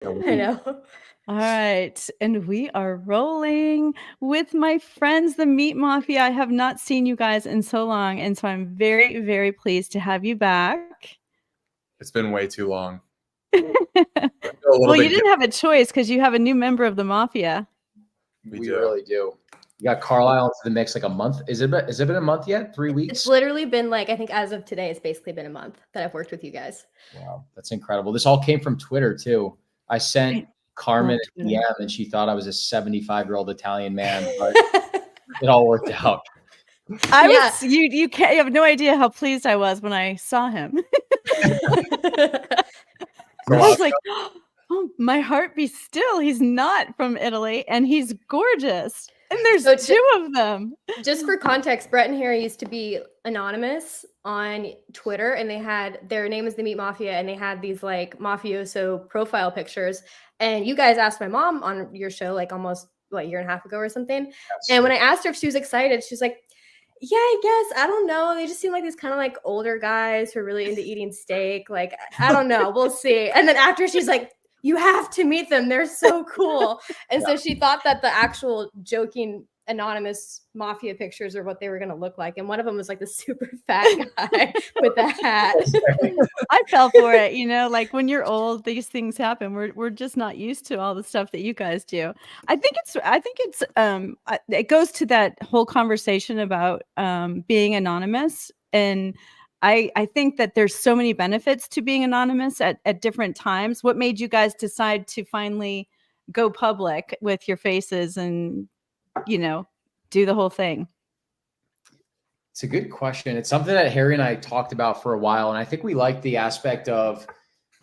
I know. All right, and we are rolling with my friends, the Meat Mafia. I have not seen you guys in so long, and so I'm very, very pleased to have you back. It's been way too long. Well, you didn't have a choice because you have a new member of the Mafia. We really do. You got Carlisle into the mix like a month. Has it been a month yet? 3 weeks? It's literally been like, I think as of today, it's basically been a month that I've worked with you guys. Wow, that's incredible. This all came from Twitter too. I sent Carmen a DM and she thought I was a 75-year-old Italian man, but it all worked out. You have no idea how pleased I was when I saw him. I was like, oh, my heart be still. He's not from Italy and he's gorgeous. And there's two of them. Just for context, Brett and Harry used to be anonymous on Twitter, and their name is the Meat Mafia, and they had these like mafioso profile pictures. And you guys asked my mom on your show like almost a year and a half ago or something. Yes. And when I asked her if she was excited, she was like, yeah, I guess. I don't know. They just seem like these kind of like older guys who are really into eating steak. Like, I don't know. We'll see. And then after she's like, you have to meet them. They're so cool. And so she thought that the actual joking anonymous mafia pictures are what they were going to look like. And one of them was like the super fat guy with the hat. I fell for it. Like when you're old, these things happen. We're just not used to all the stuff that you guys do. I think it goes to that whole conversation about being anonymous. And I think that there's so many benefits to being anonymous at different times. What made you guys decide to finally go public with your faces and, do the whole thing? It's a good question. It's something that Harry and I talked about for a while. And I think we like the aspect of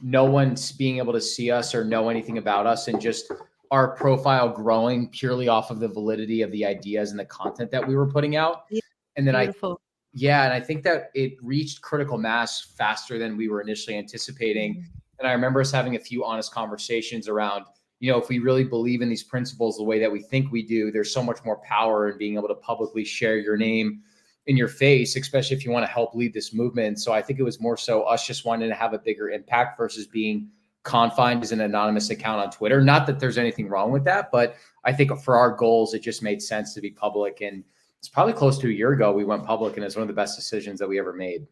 no one's being able to see us or know anything about us, and just our profile growing purely off of the validity of the ideas and the content that we were putting out. Yeah, and then beautiful. And I think that it reached critical mass faster than we were initially anticipating. And I remember us having a few honest conversations around, if we really believe in these principles the way that we think we do, there's so much more power in being able to publicly share your name in your face, especially if you want to help lead this movement. So I think it was more so us just wanting to have a bigger impact versus being confined as an anonymous account on Twitter. Not that there's anything wrong with that, but I think for our goals, it just made sense to be public. And it's probably close to a year ago we went public, and it's one of the best decisions that we ever made.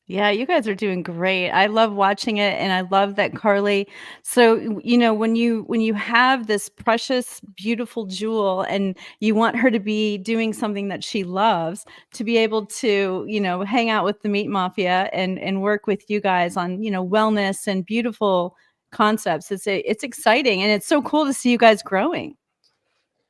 Yeah, you guys are doing great. I love watching it, and I love that Carly. So, when you have this precious, beautiful jewel and you want her to be doing something that she loves, to be able to, hang out with the Meat Mafia and work with you guys on, wellness and beautiful concepts. It's exciting, and it's so cool to see you guys growing.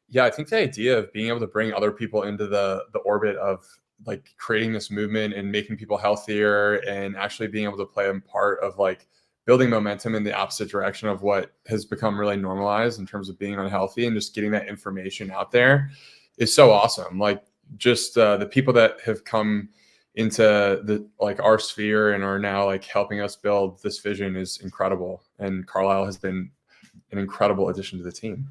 Yeah, I think the idea of being able to bring other people into the orbit of like creating this movement and making people healthier and actually being able to play a part of like building momentum in the opposite direction of what has become really normalized in terms of being unhealthy, and just getting that information out there is so awesome. Like just the people that have come into our sphere and are now like helping us build this vision is incredible. And Carlisle has been an incredible addition to the team.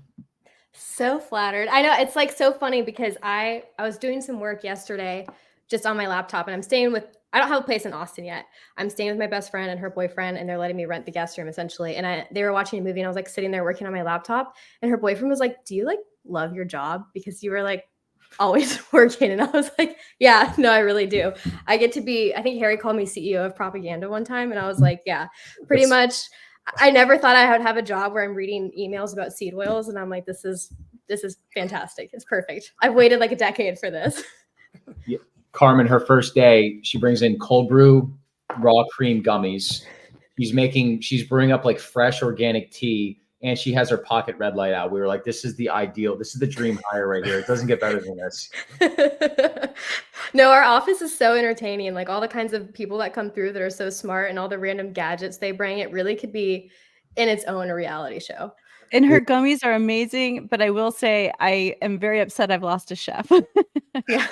So flattered. I know, it's like so funny because I was doing some work yesterday just on my laptop, and I don't have a place in Austin yet. I'm staying with my best friend and her boyfriend, and they're letting me rent the guest room essentially. And they were watching a movie, and I was like sitting there working on my laptop, and her boyfriend was like, do you like love your job? Because you were like always working. And I was like, yeah, no, I really do. I get to be, I think Harry called me CEO of propaganda one time. And I was like, yeah, pretty much. I never thought I would have a job where I'm reading emails about seed oils. And I'm like, this is fantastic. It's perfect. I've waited like a decade for this. Yeah. Carmen, her first day, she brings in cold brew, raw cream gummies. She's brewing up like fresh organic tea, and she has her pocket red light out. We were like, this is the ideal. This is the dream hire right here. It doesn't get better than this. No, our office is so entertaining. Like all the kinds of people that come through that are so smart, and all the random gadgets they bring, it really could be in its own a reality show. And her gummies are amazing, but I will say I am very upset I've lost a chef. Yeah.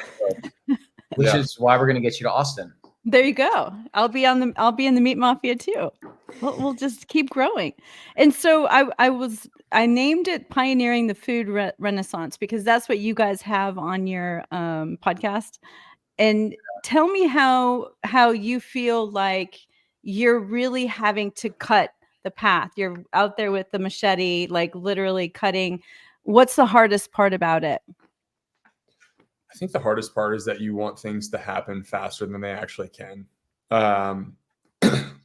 Which is why we're going to get you to Austin. There you go. I'll be in the Meat Mafia too. We'll just keep growing. And so I named it Pioneering the Food Renaissance because that's what you guys have on your podcast. And tell me how you feel like you're really having to cut the path. You're out there with the machete, like literally cutting. What's the hardest part about it? I think the hardest part is that you want things to happen faster than they actually can. Um,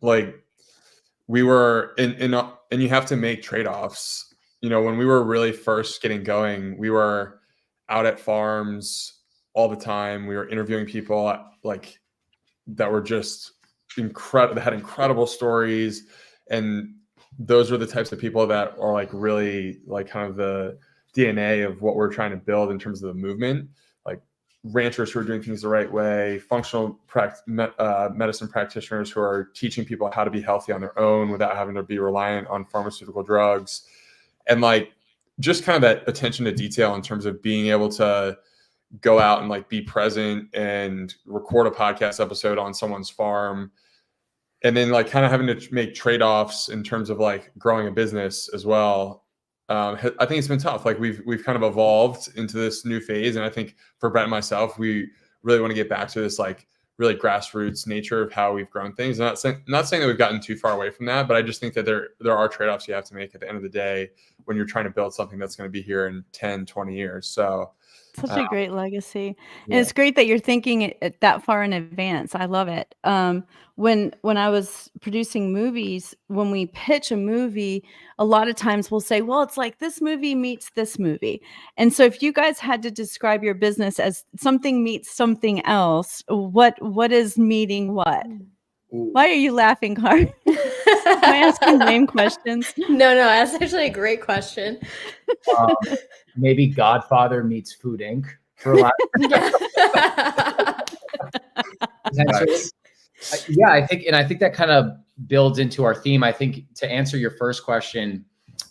like we were and you have to make trade-offs. You know, when we were really first getting going, we were out at farms all the time. We were interviewing people like that were just incredible, that had incredible stories. And those are the types of people that are like really like kind of the DNA of what we're trying to build in terms of the movement. Like ranchers who are doing things the right way, functional medicine practitioners who are teaching people how to be healthy on their own without having to be reliant on pharmaceutical drugs. And like just kind of that attention to detail in terms of being able to go out and like be present and record a podcast episode on someone's farm. And then like kind of having to make trade-offs in terms of like growing a business as well. I think it's been tough. Like we've kind of evolved into this new phase. And I think for Brett and myself, we really want to get back to this like really grassroots nature of how we've grown things. I'm not saying that we've gotten too far away from that, but I just think that there are trade-offs you have to make at the end of the day when you're trying to build something that's going to be here in 10, 20 years. So such a great legacy. And yeah. it's great that you're thinking it that far in advance. I love it. When I was producing movies, when we pitch a movie, a lot of times we'll say, well, it's like this movie meets this movie. And so if you guys had to describe your business as something meets something else, what is meeting what? Ooh. Why are you laughing, Carmen? Am I asking lame questions? No, that's actually a great question. Maybe Godfather meets Food Inc. for a lot. Nice. Yeah, I think that kind of builds into our theme. I think to answer your first question,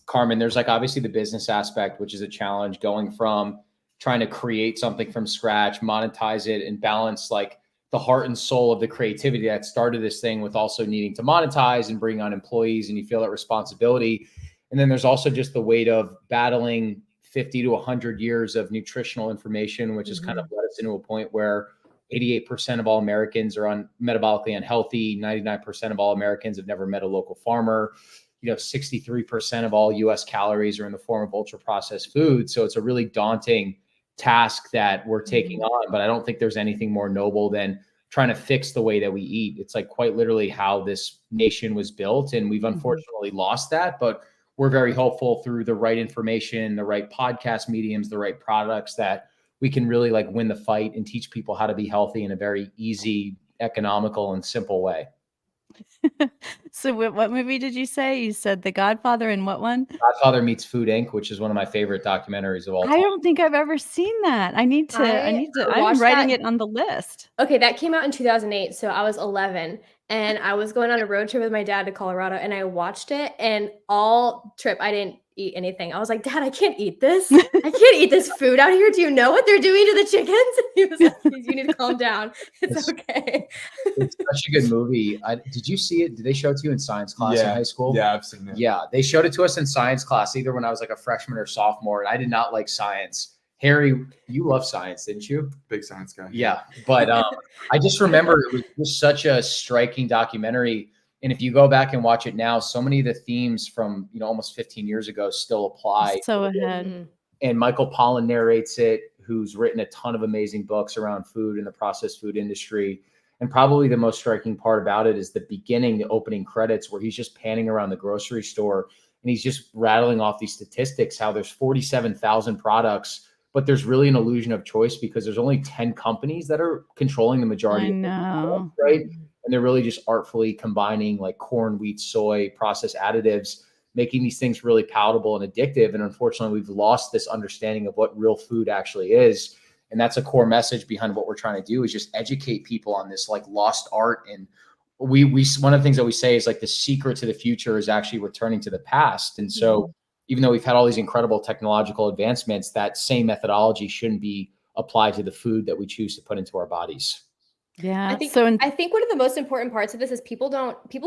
Carmen, there's like obviously the business aspect, which is a challenge going from trying to create something from scratch, monetize it, and balance like the heart and soul of the creativity that started this thing with also needing to monetize and bring on employees, and you feel that responsibility. And then there's also just the weight of battling 50 to 100 years of nutritional information, which has kind of led us into a point where 88% of all Americans are metabolically unhealthy. 99% of all Americans have never met a local farmer. 63% of all US calories are in the form of ultra processed food. So it's a really daunting task that we're taking on, but I don't think there's anything more noble than trying to fix the way that we eat. It's like quite literally how this nation was built. And we've unfortunately lost that, but we're very hopeful through the right information, the right podcast mediums, the right products that we can really like win the fight and teach people how to be healthy in a very easy, economical, and simple way. So what movie did you say? You said The Godfather, and what one? Godfather Meets Food Inc., which is one of my favorite documentaries of all time. I don't think I've ever seen that. I need to I'm watched writing that. it on the list. Okay, that came out in 2008, so I was 11, and I was going on a road trip with my dad to Colorado, and I watched it, and all trip I didn't eat anything. I was like, Dad, I can't eat this. I can't eat this food out here. Do you know what they're doing to the chickens? He was like, you need to calm down. It's okay. It's such a good movie. Did you see it? Did they show it to you in science class in high school? Yeah, I've seen it. Yeah, they showed it to us in science class, either when I was like a freshman or sophomore, and I did not like science. Harry, you love science, didn't you? Big science guy. Yeah, but I just remember it was just such a striking documentary. And if you go back and watch it now, so many of the themes from almost 15 years ago still apply. So ahead. And Michael Pollan narrates it, who's written a ton of amazing books around food and the processed food industry. And probably the most striking part about it is the beginning, the opening credits, where he's just panning around the grocery store and he's just rattling off these statistics, how there's 47,000 products, but there's really an illusion of choice because there's only 10 companies that are controlling the majority. I know. Right. And they're really just artfully combining like corn, wheat, soy, processed additives, making these things really palatable and addictive. And unfortunately, we've lost this understanding of what real food actually is. And that's a core message behind what we're trying to do, is just educate people on this like lost art. And we one of the things that we say is like the secret to the future is actually returning to the past. And so even though we've had all these incredible technological advancements, that same methodology shouldn't be applied to the food that we choose to put into our bodies. Yeah. I think one of the most important parts of this is people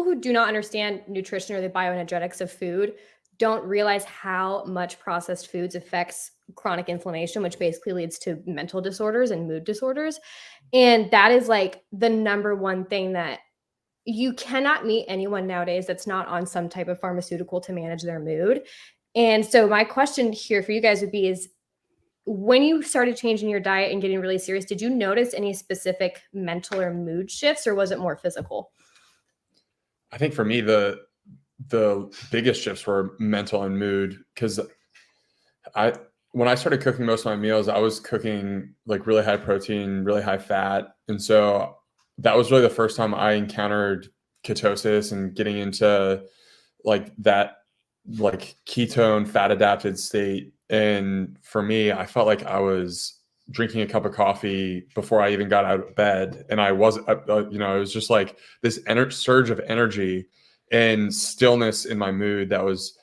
who do not understand nutrition or the bioenergetics of food don't realize how much processed foods affects chronic inflammation, which basically leads to mental disorders and mood disorders. And that is like the number one thing that you cannot meet anyone nowadays that's not on some type of pharmaceutical to manage their mood. And so my question here for you guys would be is, when you started changing your diet and getting really serious, did you notice any specific mental or mood shifts, or was it more physical? I think for me, the biggest shifts were mental and mood, because when I started cooking most of my meals, I was cooking like really high protein, really high fat. And so that was really the first time I encountered ketosis and getting into like that like ketone fat adapted state. And for me, I felt like I was drinking a cup of coffee before I even got out of bed. And I wasn't, it was just like this surge of energy and stillness in my mood that was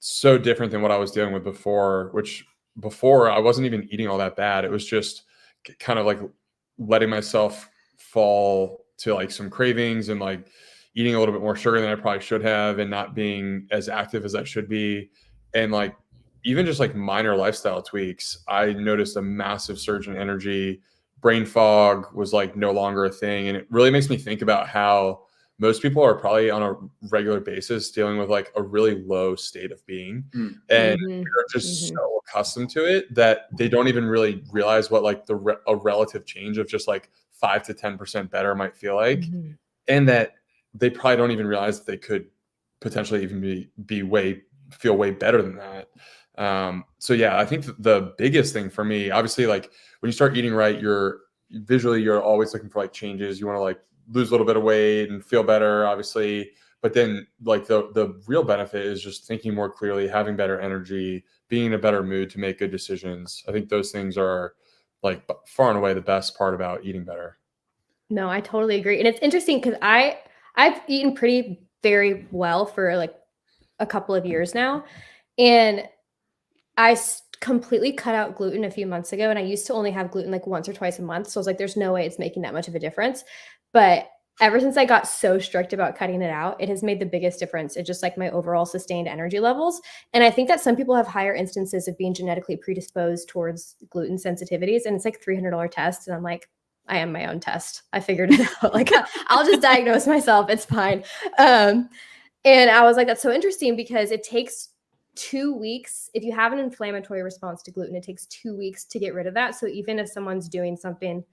so different than what I was dealing with before, which before I wasn't even eating all that bad. It was just kind of like letting myself fall to like some cravings and like eating a little bit more sugar than I probably should have and not being as active as I should be. And like, even just like minor lifestyle tweaks, I noticed a massive surge in energy. Brain fog was like no longer a thing. And it really makes me think about how most people are probably on a regular basis dealing with like a really low state of being. And they're just so accustomed to it that they don't even really realize what like a relative change of just like 5 to 10% better might feel like. And that they probably don't even realize that they could potentially even feel way better than that. So yeah, I think the biggest thing for me, obviously, like when you start eating right, you're always looking for like changes. You want to like lose a little bit of weight and feel better, obviously. But then like the real benefit is just thinking more clearly, having better energy, being in a better mood to make good decisions. I think those things are like far and away the best part about eating better. No, I totally agree. And it's interesting because I've eaten very well for like a couple of years now. And I completely cut out gluten a few months ago, and I used to only have gluten like once or twice a month. So I was like, there's no way it's making that much of a difference. But ever since I got so strict about cutting it out, it has made the biggest difference. It's just like my overall sustained energy levels. And I think that some people have higher instances of being genetically predisposed towards gluten sensitivities. And it's like $300 test. And I'm like, I am my own test. I figured it out. Like, I'll just diagnose myself. It's fine. And I was like, that's so interesting because it takes 2 weeks. If you have an inflammatory response to gluten, it takes 2 weeks to get rid of that. So even if someone's doing something,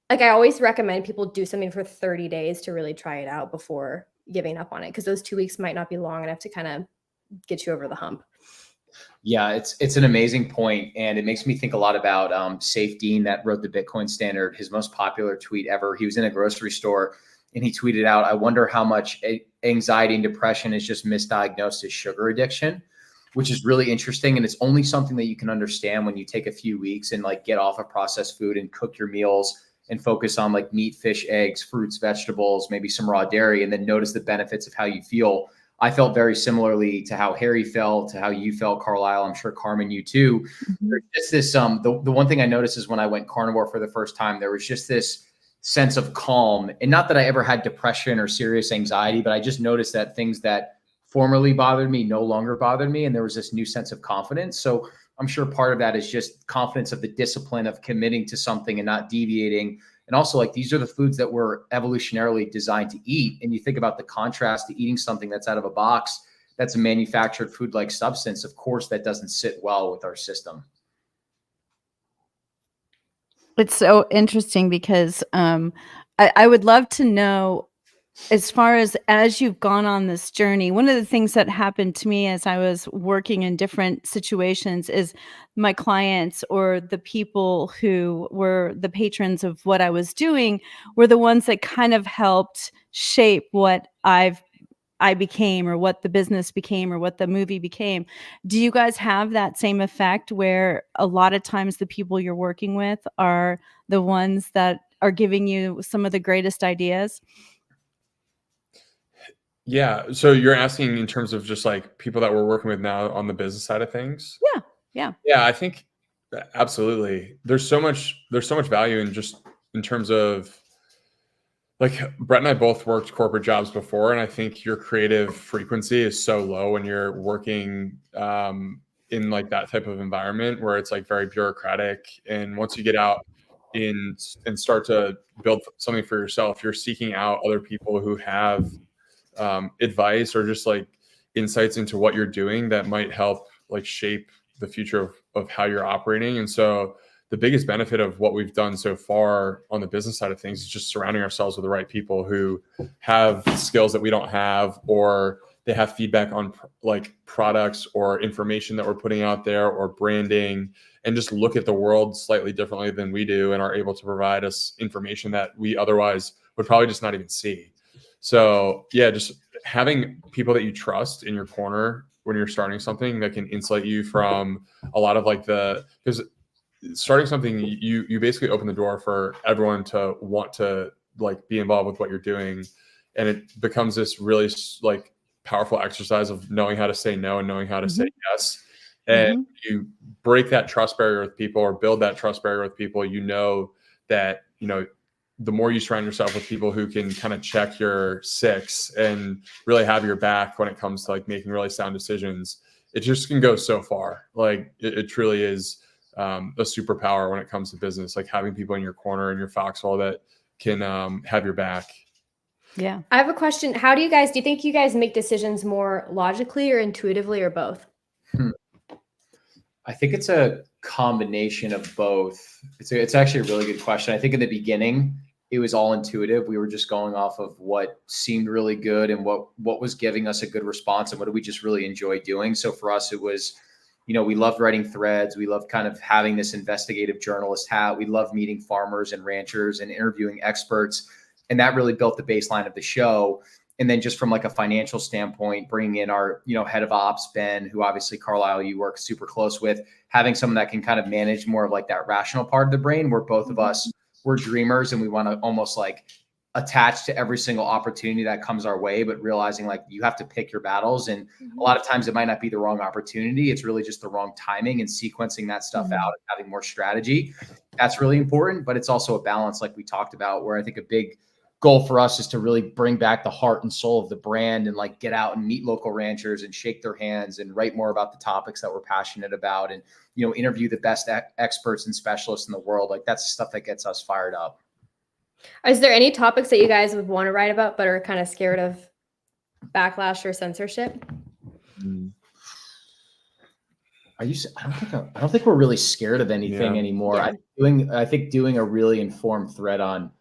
like I always recommend people do something for 30 days to really try it out before giving up on it, because those 2 weeks might not be long enough to kind of get you over the hump. Yeah, it's an amazing point, and it makes me think a lot about Safe Dean that wrote the Bitcoin Standard. His most popular tweet ever. He was in a grocery store and he tweeted out, "I wonder how much anxiety and depression is just misdiagnosed as sugar addiction," which is really interesting. And it's only something that you can understand when you take a few weeks and like get off of processed food and cook your meals and focus on like meat, fish, eggs, fruits, vegetables, maybe some raw dairy, and then notice the benefits of how you feel. I felt very similarly to how Harry felt, to how you felt, Carlisle. I'm sure Carmen, you too. There's just this, the one thing I noticed is when I went carnivore for the first time, there was just this sense of calm. And not that I ever had depression or serious anxiety, but I just noticed that things that formerly bothered me no longer bothered me. And there was this new sense of confidence. So I'm sure part of that is just confidence of the discipline of committing to something and not deviating. And also, like, these are the foods that we're evolutionarily designed to eat. And you think about the contrast to eating something that's out of a box, that's a manufactured food-like substance. Of course, that doesn't sit well with our system. It's so interesting because I would love to know, as far as you've gone on this journey, one of the things that happened to me as I was working in different situations is my clients or the people who were the patrons of what I was doing were the ones that kind of helped shape what I became, or what the business became, or what the movie became. Do you guys have that same effect where a lot of times the people you're working with are the ones that are giving you some of the greatest ideas? Yeah. So you're asking in terms of just like people that we're working with now on the business side of things? Yeah. Yeah, I think absolutely. There's so much value in terms of, like, Brett and I both worked corporate jobs before, and I think your creative frequency is so low when you're working in like that type of environment where it's like very bureaucratic. And once you get out and start to build something for yourself, you're seeking out other people who have advice or just like insights into what you're doing that might help like shape the future of how you're operating. And so the biggest benefit of what we've done so far on the business side of things is just surrounding ourselves with the right people who have skills that we don't have, or they have feedback on like products or information that we're putting out there or branding, and just look at the world slightly differently than we do and are able to provide us information that we otherwise would probably just not even see. So yeah, just having people that you trust in your corner when you're starting something that can insulate you from a lot of like because starting something, you basically open the door for everyone to want to like be involved with what you're doing, and it becomes this really like powerful exercise of knowing how to say no and knowing how to say yes. And you break that trust barrier with people or build that trust barrier with people, that the more you surround yourself with people who can kind of check your six and really have your back when it comes to like making really sound decisions, it just can go so far. Like it truly is a superpower when it comes to business, like having people in your corner and your foxhole that can have your back. Yeah. I have a question. Do you think you guys make decisions more logically or intuitively or both? I think it's a combination of both. It's actually a really good question. I think in the beginning, it was all intuitive. We were just going off of what seemed really good and what was giving us a good response and what did we just really enjoy doing. So for us, it was, we loved writing threads. We loved kind of having this investigative journalist hat. We loved meeting farmers and ranchers and interviewing experts. And that really built the baseline of the show. And then just from like a financial standpoint, bringing in our, head of ops, Ben, who obviously Carlisle, you work super close with, having someone that can kind of manage more of like that rational part of the brain, where both of us, we're dreamers and we want to almost like attach to every single opportunity that comes our way, but realizing like you have to pick your battles. And a lot of times it might not be the wrong opportunity. It's really just the wrong timing, and sequencing that stuff out and having more strategy. That's really important, but it's also a balance like we talked about, where I think a big goal for us is to really bring back the heart and soul of the brand and like get out and meet local ranchers and shake their hands and write more about the topics that we're passionate about, and, interview the best experts and specialists in the world. Like that's the stuff that gets us fired up. Is there any topics that you guys would want to write about, but are kind of scared of backlash or censorship? I don't think we're really scared of anything anymore. Yeah. I think doing a really informed thread on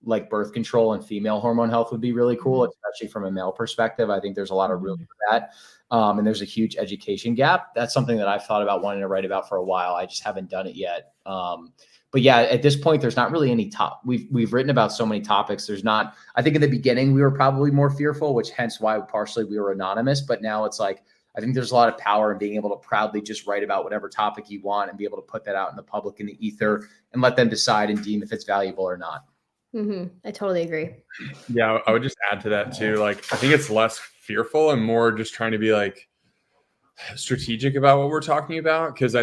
like birth control and female hormone health would be really cool, especially from a male perspective. I think there's a lot of room for that. And there's a huge education gap. That's something that I've thought about wanting to write about for a while. I just haven't done it yet. But yeah, at this point, there's not really any we've written about so many topics. I think in the beginning, we were probably more fearful, which hence why partially we were anonymous. But now it's like, I think there's a lot of power in being able to proudly just write about whatever topic you want and be able to put that out in the public, in the ether, and let them decide and deem if it's valuable or not. I totally agree. Yeah, I would just add to that too. Like, I think it's less fearful and more just trying to be like strategic about what we're talking about. Because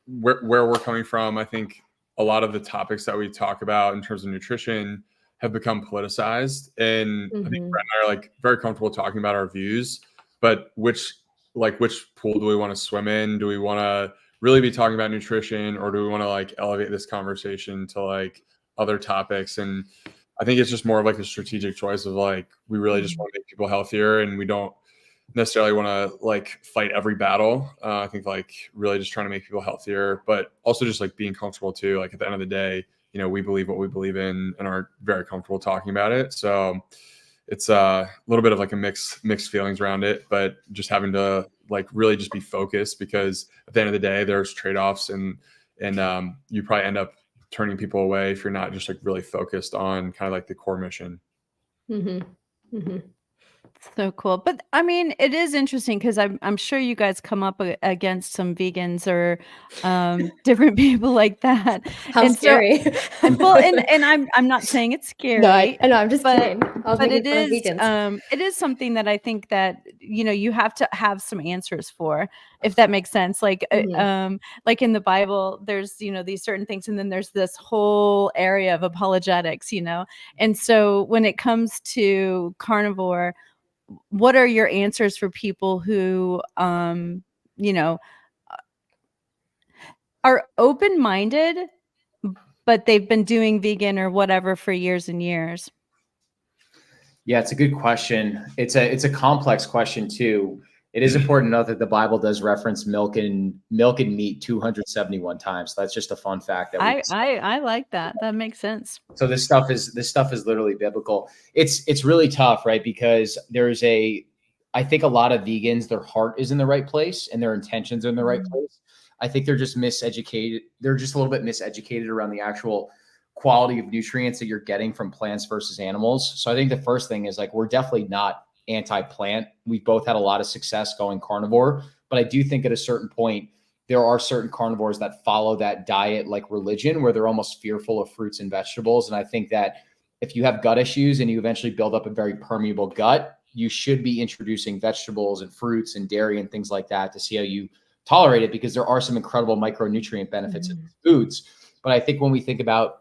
where we're coming from, I think a lot of the topics that we talk about in terms of nutrition have become politicized, and I think Brett and I are like very comfortable talking about our views. But which pool do we want to swim in? Do we want to really be talking about nutrition, or do we want to like elevate this conversation to like other topics? And I think it's just more of like a strategic choice of like, we really just want to make people healthier, and we don't necessarily want to like fight every battle. I think like really just trying to make people healthier, but also just like being comfortable too. Like at the end of the day, we believe what we believe in and are very comfortable talking about it. So it's a little bit of like a mixed feelings around it, but just having to like really just be focused, because at the end of the day, there's trade-offs, and you probably end up turning people away if you're not just like really focused on kind of like the core mission. So cool. But I mean, it is interesting because I'm sure you guys come up against some vegans or different people like that. How and scary. Well, and I'm not saying it's scary. No, I know. I'm just kidding. But it is something that I think that you have to have some answers for, if that makes sense. Like like in the Bible, there's these certain things, and then there's this whole area of apologetics, and so when it comes to carnivore, what are your answers for people who are open-minded but they've been doing vegan or whatever for years and years? Yeah, it's a good question. It's a complex question too. It is important to note that the Bible does reference milk and meat 271 times. So that's just a fun fact that I like that. That makes sense. So this stuff is literally biblical. It's really tough, right? Because I think a lot of vegans, their heart is in the right place and their intentions are in the right place. I think they're just miseducated. They're just a little bit miseducated around the actual quality of nutrients that you're getting from plants versus animals. So I think the first thing is like, we're definitely not anti-plant. We've both had a lot of success going carnivore, but I do think at a certain point, there are certain carnivores that follow that diet like religion, where they're almost fearful of fruits and vegetables. And I think that if you have gut issues and you eventually build up a very permeable gut, you should be introducing vegetables and fruits and dairy and things like that to see how you tolerate it, because there are some incredible micronutrient benefits in foods. But I think when we think about,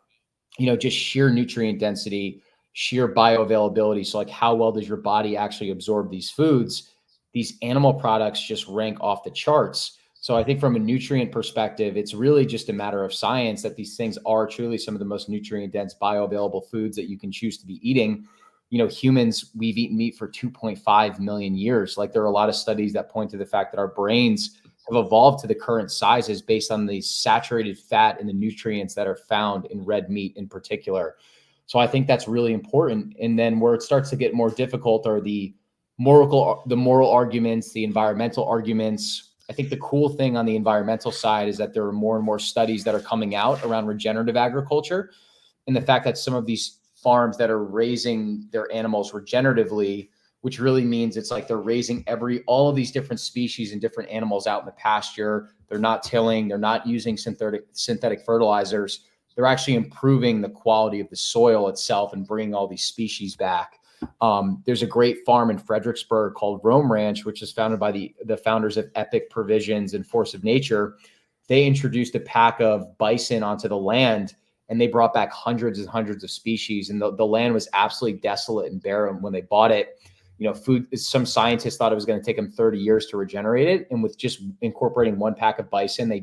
just sheer nutrient density, sheer bioavailability, so like how well does your body actually absorb these foods, these animal products just rank off the charts. So I think from a nutrient perspective, it's really just a matter of science that these things are truly some of the most nutrient dense bioavailable foods that you can choose to be eating. Humans, we've eaten meat for 2.5 million years. Like, there are a lot of studies that point to the fact that our brains have evolved to the current sizes based on the saturated fat and the nutrients that are found in red meat in particular. So I think that's really important. And then where it starts to get more difficult are the moral arguments, the environmental arguments. I think the cool thing on the environmental side is that there are more and more studies that are coming out around regenerative agriculture, and the fact that some of these farms that are raising their animals regeneratively, which really means it's like they're raising all of these different species and different animals out in the pasture. They're not tilling, they're not using synthetic fertilizers. They're actually improving the quality of the soil itself and bringing all these species back. There's a great farm in Fredericksburg called Rome Ranch, which is founded by the founders of Epic Provisions and Force of Nature. They introduced a pack of bison onto the land, and they brought back hundreds and hundreds of species. And the land was absolutely desolate and barren when they bought it. Some scientists thought it was going to take them 30 years to regenerate it. And with just incorporating one pack of bison, they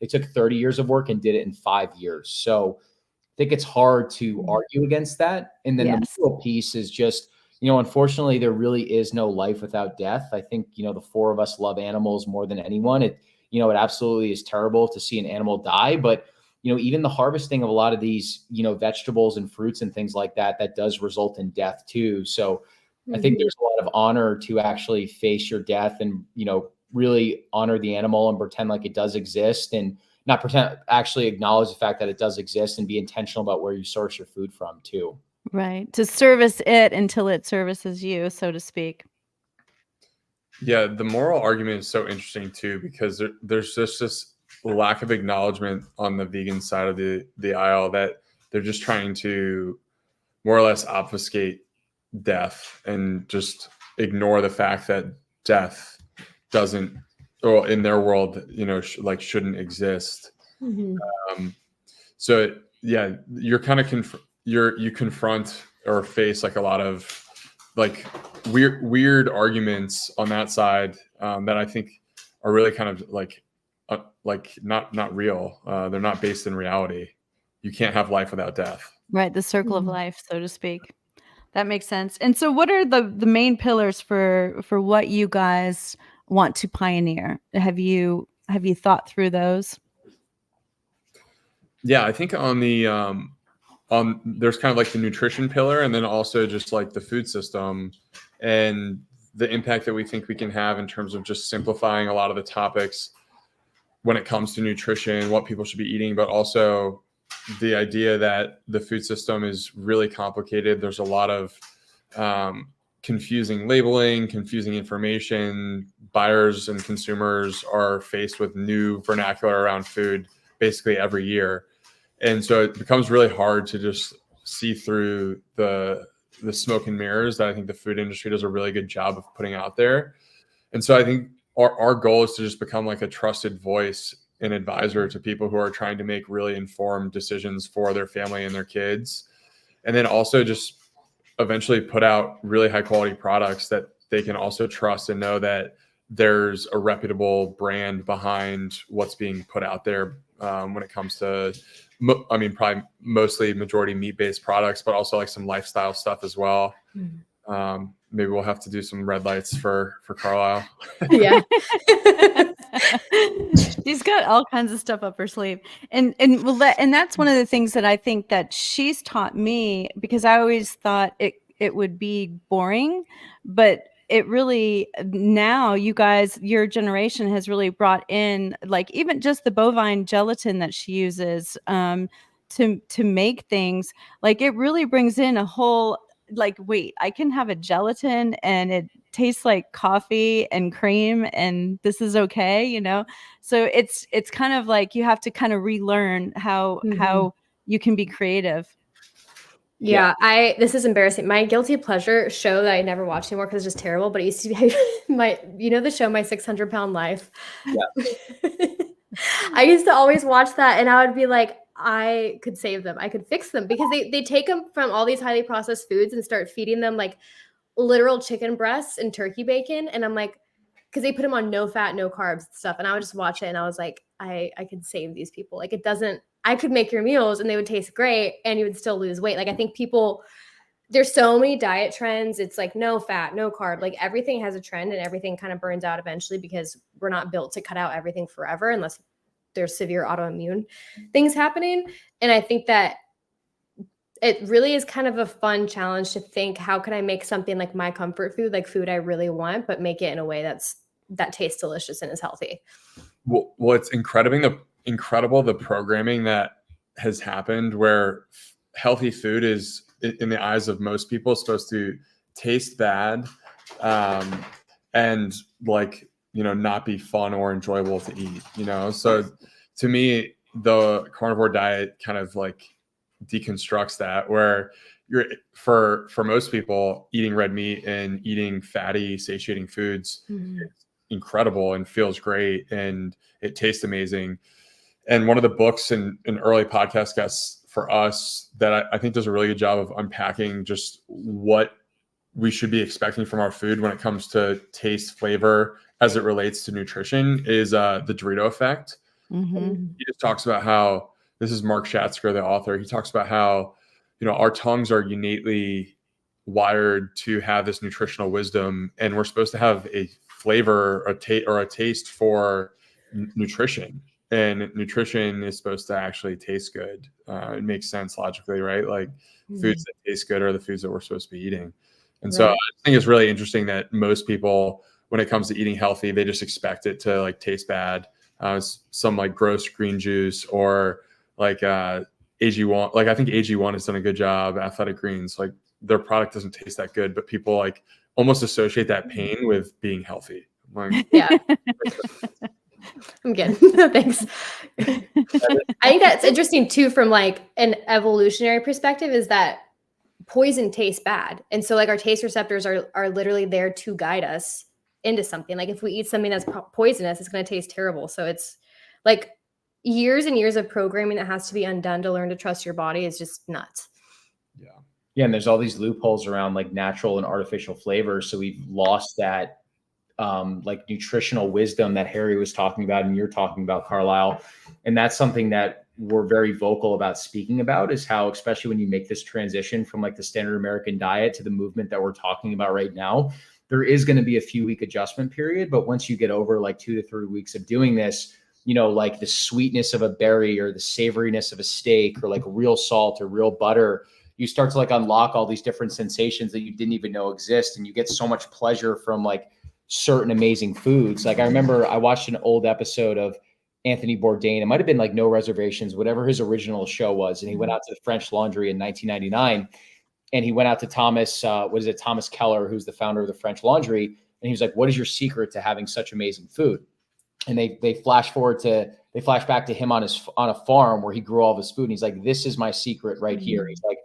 took 30 years of work and did it in 5 years. So I think it's hard to argue against that. And then the middle piece is just, unfortunately, there really is no life without death. I think, the four of us love animals more than anyone. It absolutely is terrible to see an animal die, but even the harvesting of a lot of these, vegetables and fruits and things like that does result in death too. So I think there's a lot of honor to actually face your death and, really honor the animal and pretend like it does exist, and not pretend, actually acknowledge the fact that it does exist and be intentional about where you source your food from too. Right. To service it until it services you, so to speak. Yeah. The moral argument is so interesting too, because there's just this lack of acknowledgement on the vegan side of the aisle that they're just trying to more or less obfuscate death and just ignore the fact that death doesn't, or in their world, shouldn't exist. So you're kind of you confront or face like a lot of like weird arguments on that side that I think are really kind of like not real. They're not based in reality. You can't have life without death. Right. The circle of life, so to speak. That makes sense. And so what are the main pillars for what you guys want to pioneer? Have you thought through those? Yeah, I think on the there's kind of like the nutrition pillar, and then also just like the food system and the impact that we think we can have in terms of just simplifying a lot of the topics when it comes to nutrition, what people should be eating, but also the idea that the food system is really complicated. There's a lot of confusing labeling, confusing information. Buyers and consumers are faced with new vernacular around food basically every year. And so it becomes really hard to just see through the smoke and mirrors that I think the food industry does a really good job of putting out there. And so I think our goal is to just become like a trusted voice and advisor to people who are trying to make really informed decisions for their family and their kids. And then also just eventually put out really high quality products that they can also trust and know that there's a reputable brand behind what's being put out there when it comes to, I mean, probably mostly majority meat-based products, but also like some lifestyle stuff as well. Maybe we'll have to do some red lights for Carlisle. Yeah. She's got all kinds of stuff up her sleeve. And that's one of the things that I think that she's taught me, because I always thought it would be boring, but it really, now you guys, your generation has really brought in, like, even just the bovine gelatin that she uses to make things, like, it really brings in a whole, like, wait, I can have a gelatin and it tastes like coffee and cream and this is okay, you know? So it's kind of like you have to kind of relearn how you can be creative. Yeah, this is embarrassing. My guilty pleasure show that I never watch anymore because it's just terrible, but it used to be the show My 600-Pound Life. Yeah. I used to always watch that, and I would be like, I could save them. I could fix them, because they take them from all these highly processed foods and start feeding them like literal chicken breasts and turkey bacon. And I'm like, because they put them on no fat, no carbs stuff. And I would just watch it and I was like, I could save these people. Like, I could make your meals and they would taste great and you would still lose weight. Like, I think there's so many diet trends. It's like no fat, no carb, like everything has a trend and everything kind of burns out eventually, because we're not built to cut out everything forever unless there's severe autoimmune things happening. And I think that it really is kind of a fun challenge to think, how can I make something like my comfort food, like food I really want, but make it in a way that tastes delicious and is healthy. Well, it's incredible the programming that has happened, where healthy food is, in the eyes of most people, supposed to taste bad, and like, not be fun or enjoyable to eat, So to me, the carnivore diet kind of like deconstructs that, where you're, for most people, eating red meat and eating fatty, satiating foods is incredible and feels great and it tastes amazing. And one of the books and early podcast guests for us that I think does a really good job of unpacking just what we should be expecting from our food when it comes to taste, flavor, as it relates to nutrition is the Dorito effect. He just talks about how, this is Mark Schatzker, the author. He talks about how, our tongues are innately wired to have this nutritional wisdom, and we're supposed to have a flavor, or a taste for nutrition. And nutrition is supposed to actually taste good. It makes sense logically, right? Like foods that taste good are the foods that we're supposed to be eating. And so I think it's really interesting that most people, when it comes to eating healthy, they just expect it to like taste bad. Some like gross green juice, or like AG1. Like, I think AG1 has done a good job. Athletic Greens, like their product doesn't taste that good, but people like almost associate that pain with being healthy. Like, yeah. I'm good. Thanks. I think that's interesting too, from like an evolutionary perspective, is that poison tastes bad. And so like our taste receptors are literally there to guide us into something. Like if we eat something that's poisonous, it's going to taste terrible. So it's like years and years of programming that has to be undone to learn to trust your body is just nuts. Yeah. And there's all these loopholes around like natural and artificial flavors. So we've lost that like nutritional wisdom that Harry was talking about and you're talking about, Carlisle. And that's something that we're very vocal about speaking about, is how, especially when you make this transition from like the standard American diet to the movement that we're talking about right now, there is going to be a few week adjustment period. But once you get over like 2 to 3 weeks of doing this, like the sweetness of a berry or the savoriness of a steak, or like real salt or real butter, you start to like unlock all these different sensations that you didn't even know exist. And you get so much pleasure from like certain amazing foods. Like I remember I watched an old episode of Anthony Bourdain. It might've been like No Reservations, whatever his original show was. And he went out to the French Laundry in 1999, and he went out to Thomas Keller, who's the founder of the French Laundry. And he was like, what is your secret to having such amazing food? And they flash back to him on a farm where he grew all of his food. And he's like, this is my secret right here. He's like,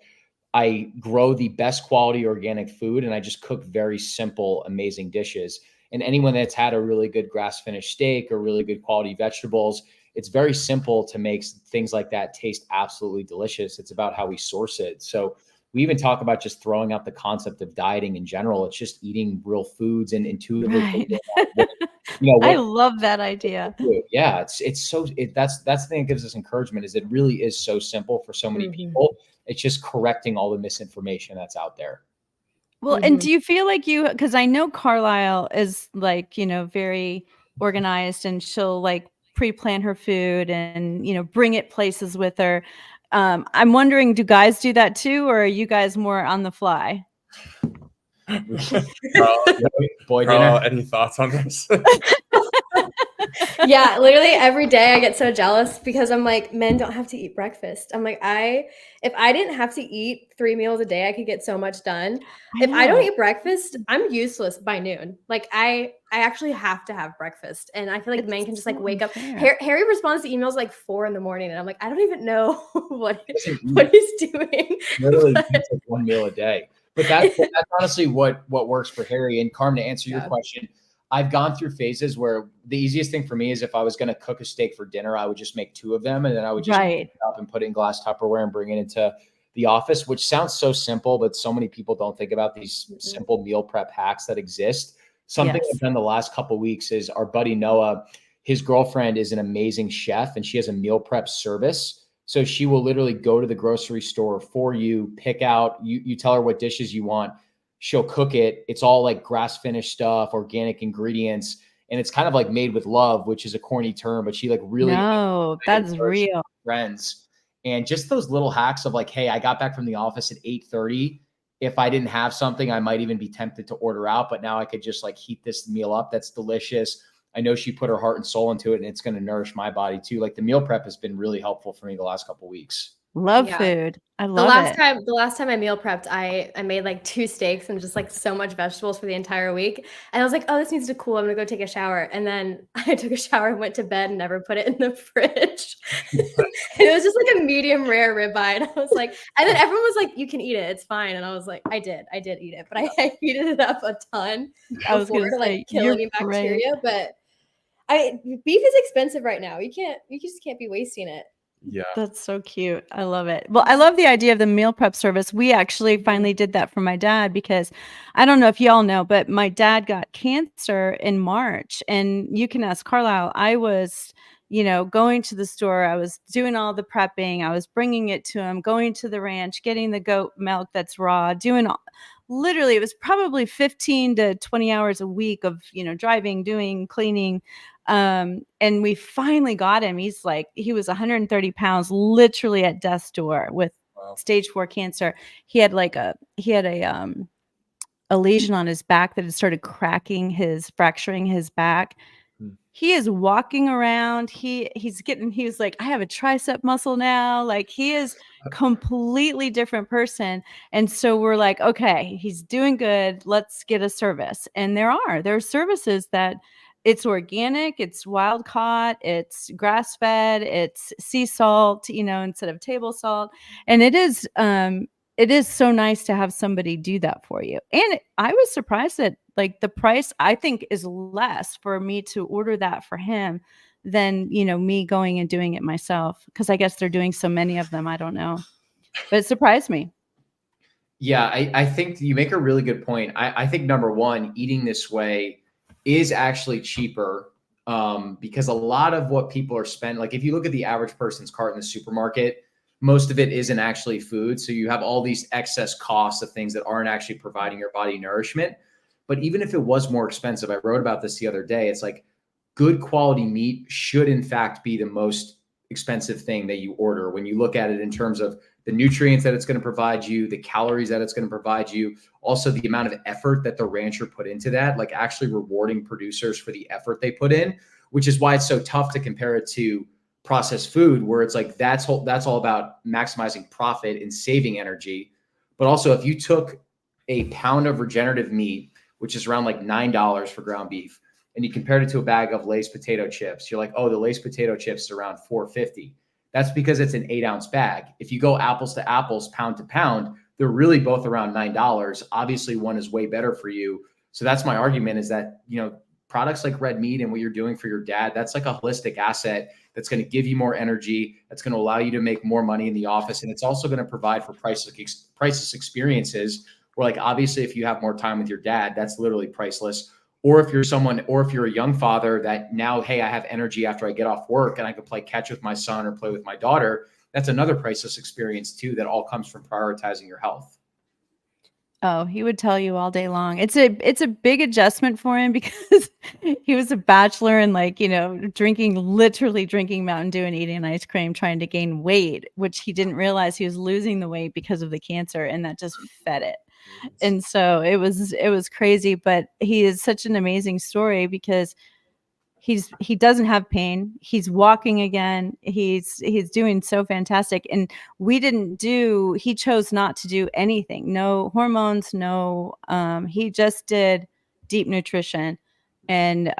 I grow the best quality organic food and I just cook very simple, amazing dishes. And anyone that's had a really good grass-finished steak or really good quality vegetables, it's very simple to make things like that taste absolutely delicious. It's about how we source it. So we even talk about just throwing out the concept of dieting in general. It's just eating real foods and intuitively. Right. You know, I love that idea. yeah, that's the thing that gives us encouragement, is it really is so simple for so many people. It's just correcting all the misinformation that's out there. Well, and do you feel like because I know Carlisle is like, very organized, and she'll like pre-plan her food and, bring it places with her. I'm wondering, do guys do that too, or are you guys more on the fly? Boy dinner. Any thoughts on this? Yeah, literally every day I get so jealous because I'm like, men don't have to eat breakfast. I'm like, if I didn't have to eat 3 meals a day, I could get so much done. If I don't eat breakfast, I'm useless by noon. Like I actually have to have breakfast, and I feel like men can just like wake up. Harry responds to emails like 4 a.m, and I'm like, I don't even know what he's doing. Literally eats like 1 meal a day. But that's honestly what works for Harry. And Carm, to answer your question, I've gone through phases where the easiest thing for me is if I was going to cook a steak for dinner, I would just make 2 of them, and then I would just pick it up and put it in glass Tupperware and bring it into the office, which sounds so simple, but so many people don't think about these simple meal prep hacks that exist. Something I've done the last couple of weeks is our buddy Noah, his girlfriend is an amazing chef, and she has a meal prep service. So she will literally go to the grocery store for you, pick out, you tell her what dishes you want. She'll cook it. It's all like grass finished stuff, organic ingredients. And it's kind of like made with love, which is a corny term, but she like really, that's real. Friends. And just those little hacks of like, hey, I got back from the office at 8:30. If I didn't have something, I might even be tempted to order out, but now I could just like heat this meal up. That's delicious. I know she put her heart and soul into it, and it's going to nourish my body too. Like the meal prep has been really helpful for me the last couple of weeks. Love food. I love The last time I meal prepped, I made like 2 steaks and just like so much vegetables for the entire week. And I was like, oh, this needs to cool. I'm gonna go take a shower. And then I took a shower and went to bed and never put it in the fridge. It was just like a medium rare ribeye. And I was like, and then everyone was like, you can eat it, it's fine. And I was like, I did eat it, but I heated it up a ton before to like kill any bacteria. But beef is expensive right now. You just can't be wasting it. Yeah. That's so cute. I love it. Well, I love the idea of the meal prep service. We actually finally did that for my dad, because I don't know if y'all know, but my dad got cancer in March, and you can ask Carlisle. I was, going to the store. I was doing all the prepping. I was bringing it to him, going to the ranch, getting the goat milk that's raw, literally, it was probably 15 to 20 hours a week of, driving, doing, cleaning. And we finally got him. He was 130 pounds, literally at death's door with stage 4 cancer. He had a lesion on his back that had started fracturing his back. He is walking around. He was like, I have a tricep muscle now. Like, he is completely different person. And so we're like, okay, he's doing good. Let's get a service. And there are services that it's organic, it's wild caught, it's grass fed, it's sea salt, instead of table salt. And it is so nice to have somebody do that for you. And I was surprised that like the price, I think, is less for me to order that for him than, me going and doing it myself. Because I guess they're doing so many of them. I don't know. But it surprised me. Yeah, I think you make a really good point. I think number one, eating this way is actually cheaper, because a lot of what people are spending, like if you look at the average person's cart in the supermarket, most of it isn't actually food. So you have all these excess costs of things that aren't actually providing your body nourishment. But even if it was more expensive, I wrote about this the other day, it's like good quality meat should in fact be the most expensive thing that you order when you look at it in terms of the nutrients that it's going to provide you, the calories that it's going to provide you, also the amount of effort that the rancher put into that, like actually rewarding producers for the effort they put in, which is why it's so tough to compare it to processed food, where it's like that's all about maximizing profit and saving energy. But also, if you took a pound of regenerative meat, which is around like $9 for ground beef, and you compared it to a bag of Lay's potato chips, you're like, oh, the Lay's potato chips is around $4.50. That's because it's an 8-ounce bag. If you go apples to apples, pound to pound, they're really both around $9. Obviously, one is way better for you. So that's my argument, is that, products like red meat and what you're doing for your dad, that's like a holistic asset that's going to give you more energy. That's going to allow you to make more money in the office. And it's also going to provide for priceless experiences where, like, obviously if you have more time with your dad, that's literally priceless. Or if you're a young father that now, hey, I have energy after I get off work and I can play catch with my son or play with my daughter. That's another priceless experience too, that all comes from prioritizing your health. Oh, he would tell you all day long. It's a big adjustment for him because he was a bachelor and, like, literally drinking Mountain Dew and eating ice cream, trying to gain weight, which he didn't realize he was losing the weight because of the cancer, and that just fed it. And so it was crazy, but he is such an amazing story because he doesn't have pain. He's walking again. He's doing so fantastic. And he chose not to do anything. No hormones, no, he just did deep nutrition. And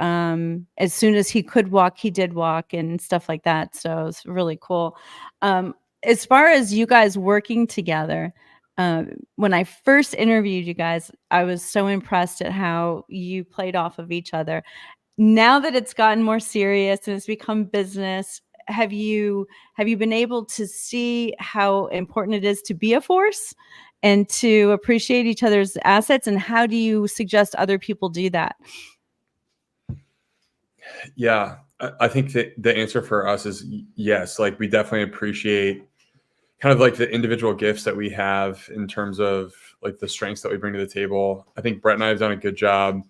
as soon as he could walk, he did walk and stuff like that. So it was really cool. As far as you guys working together, when I first interviewed you guys, I was so impressed at how you played off of each other. Now that it's gotten more serious and it's become business, have you been able to see how important it is to be a force and to appreciate each other's assets? And how do you suggest other people do that? Yeah, I think that the answer for us is yes. Like, we definitely appreciate kind of like the individual gifts that we have in terms of like the strengths that we bring to the table. I think Brett and I have done a good job.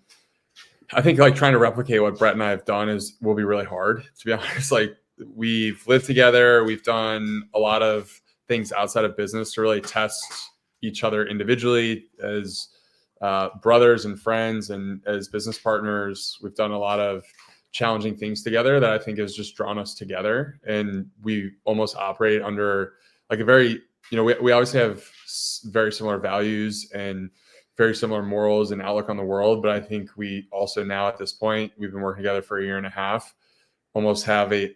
I think like trying to replicate what Brett and I have done will be really hard, to be honest. Like, we've lived together. We've done a lot of things outside of business to really test each other individually as brothers and friends and as business partners. We've done a lot of challenging things together that I think has just drawn us together. And we almost operate under like a very, we obviously have very similar values and very similar morals and outlook on the world. But I think we also now at this point, we've been working together for a year and a half, almost have a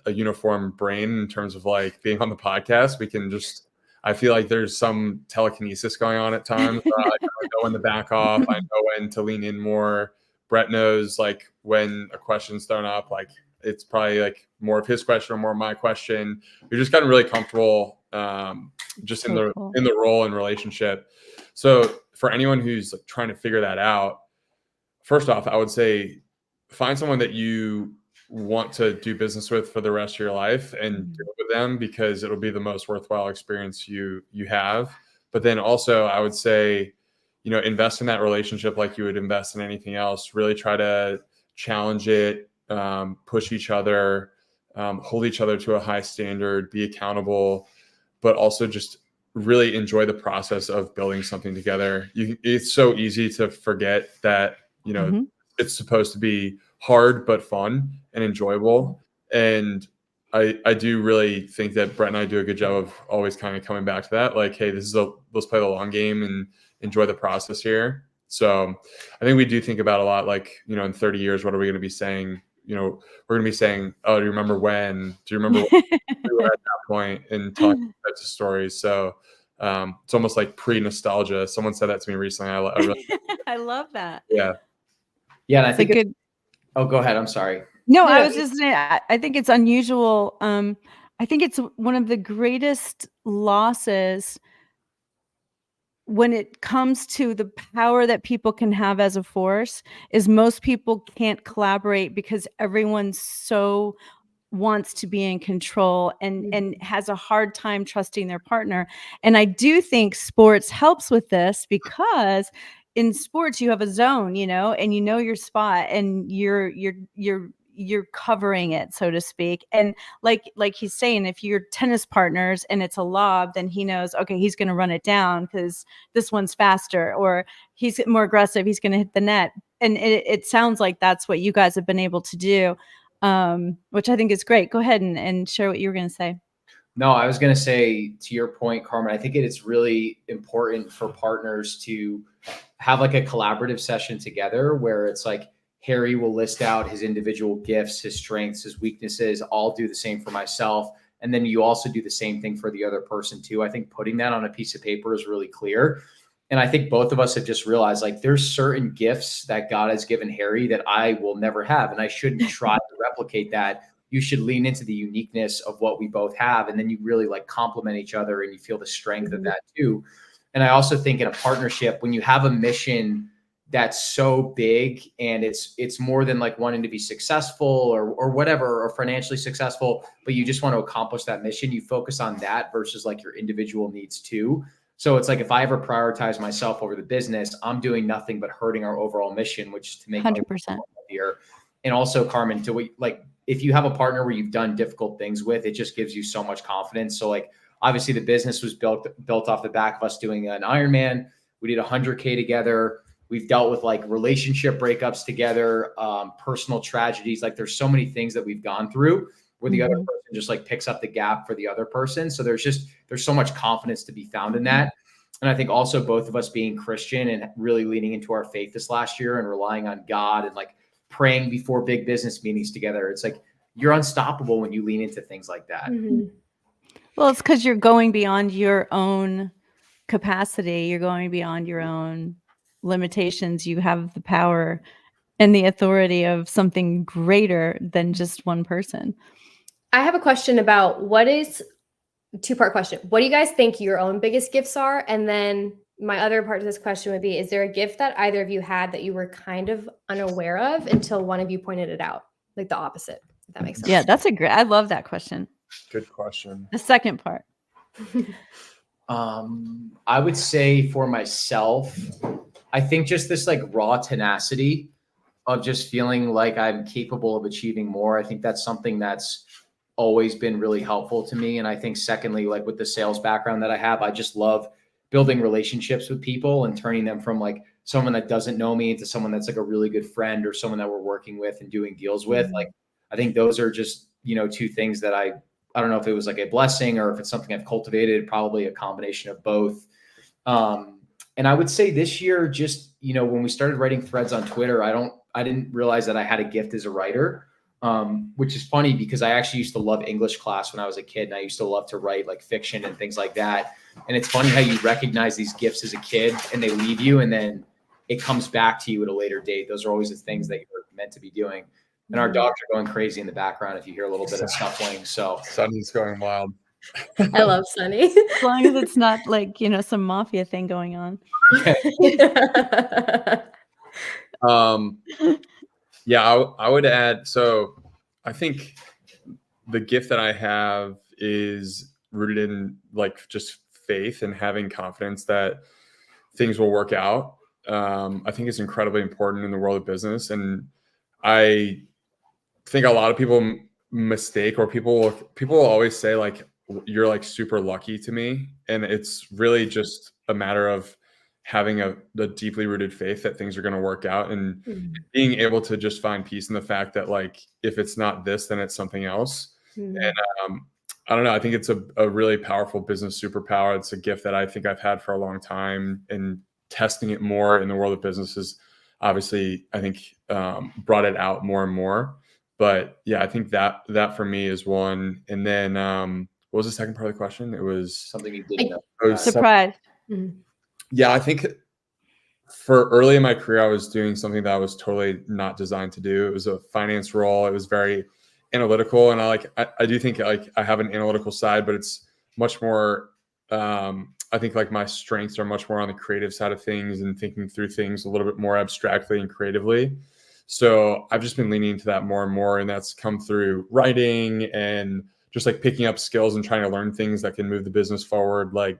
uniform brain in terms of like being on the podcast. We can just, I feel like there's some telekinesis going on at times. I know when to back off. I know when to lean in more. Brett knows like when a question's thrown up, like it's probably like more of his question or more of my question. We've just gotten really comfortable just in the role and relationship. So for anyone who's like trying to figure that out, first off, I would say find someone that you want to do business with for the rest of your life and do it with them, because it'll be the most worthwhile experience you have. But then also I would say, invest in that relationship like you would invest in anything else. Really try to challenge it, push each other, hold each other to a high standard, be accountable, but also just really enjoy the process of building something together. It's so easy to forget that, it's supposed to be hard, but fun and enjoyable. And I do really think that Brett and I do a good job of always kind of coming back to that. Like, hey, let's play the long game and enjoy the process here. So I think we do think about a lot, like, in 30 years, what are we going to be saying? We're going to be saying, oh, do you remember when? Do you remember when we were at that point, and talking types of stories? So it's almost like pre-nostalgia. Someone said that to me recently. I really I love that. Yeah. Yeah. And I think oh, go ahead. I'm sorry. No, I was just saying, I think it's unusual. I think it's one of the greatest losses when it comes to the power that people can have as a force, is most people can't collaborate because everyone so wants to be in control and has a hard time trusting their partner. And I do think sports helps with this, because in sports you have a zone, and your spot, and you're covering it, so to speak. And like he's saying, if you're tennis partners and it's a lob, then he knows, okay, he's going to run it down because this one's faster, or he's more aggressive, he's going to hit the net. And it sounds like that's what you guys have been able to do, which I think is great. Go ahead and share what you were going to say. No, I was going to say, to your point, Carmen, I think it's really important for partners to have like a collaborative session together where it's like, Harry will list out his individual gifts, his strengths, his weaknesses. I'll do the same for myself. And then you also do the same thing for the other person too. I think putting that on a piece of paper is really clear. And I think both of us have just realized like there's certain gifts that God has given Harry that I will never have. And I shouldn't try to replicate that. You should lean into the uniqueness of what we both have. And then you really like complement each other and you feel the strength of that too. And I also think in a partnership, when you have a mission that's so big and it's more than like wanting to be successful or whatever, or financially successful, but you just want to accomplish that mission, you focus on that versus like your individual needs too. So it's like, if I ever prioritize myself over the business, I'm doing nothing but hurting our overall mission, which is to make 100%. healthier. And also, Carmen, like, if you have a partner where you've done difficult things with, it just gives you so much confidence. So like, obviously the business was built off the back of us doing an Ironman. We did 100K together. We've dealt with like relationship breakups together, personal tragedies. Like there's so many things that we've gone through where the other person just like picks up the gap for the other person. So there's so much confidence to be found in that. And I think also both of us being Christian and really leaning into our faith this last year and relying on God and like praying before big business meetings together. It's like, you're unstoppable when you lean into things like that. Well, it's because you're going beyond your own capacity. You're going beyond your own limitations. You have the power and the authority of something greater than just one person. I have a question about two-part question. What do you guys think your own biggest gifts are? And then my other part of this question would be, is there a gift that either of you had that you were kind of unaware of until one of you pointed it out? Like the opposite, if that makes sense. Yeah, I love that question. Good question. The second part. I would say for myself, I think just this like raw tenacity of just feeling like I'm capable of achieving more. I think that's something that's always been really helpful to me. And I think secondly, like with the sales background that I have, I just love building relationships with people and turning them from like someone that doesn't know me into someone that's like a really good friend or someone that we're working with and doing deals with. Like, I think those are just, two things that I don't know if it was like a blessing or if it's something I've cultivated, probably a combination of both. And I would say this year, just, when we started writing threads on Twitter, I didn't realize that I had a gift as a writer. Which is funny because I actually used to love English class when I was a kid, and I used to love to write like fiction and things like that. And it's funny how you recognize these gifts as a kid and they leave you and then it comes back to you at a later date. Those are always the things that you're meant to be doing. And our dogs are going crazy in the background if you hear a little bit of snuffling. So Sunny's going wild. I love Sunny. As long as it's not like, some mafia thing going on. Yeah, I would add, so I think the gift that I have is rooted in like just faith and having confidence that things will work out. I think it's incredibly important in the world of business. And I think a lot of people mistake, or people will always say like, you're like super lucky to me. And it's really just a matter of having a deeply rooted faith that things are going to work out and being able to just find peace in the fact that like, if it's not this, then it's something else. And I don't know. I think it's a really powerful business superpower. It's a gift that I think I've had for a long time, and testing it more in the world of business is obviously, I think, brought it out more and more. But yeah, I think that for me is one. And then what was the second part of the question? It was something you didn't know. Surprise. Yeah, I think for early in my career, I was doing something that I was totally not designed to do. It was a finance role. It was very analytical. And I do think like I have an analytical side, but it's much more, I think like my strengths are much more on the creative side of things and thinking through things a little bit more abstractly and creatively. So I've just been leaning into that more and more. And that's come through writing and just like picking up skills and trying to learn things that can move the business forward. Like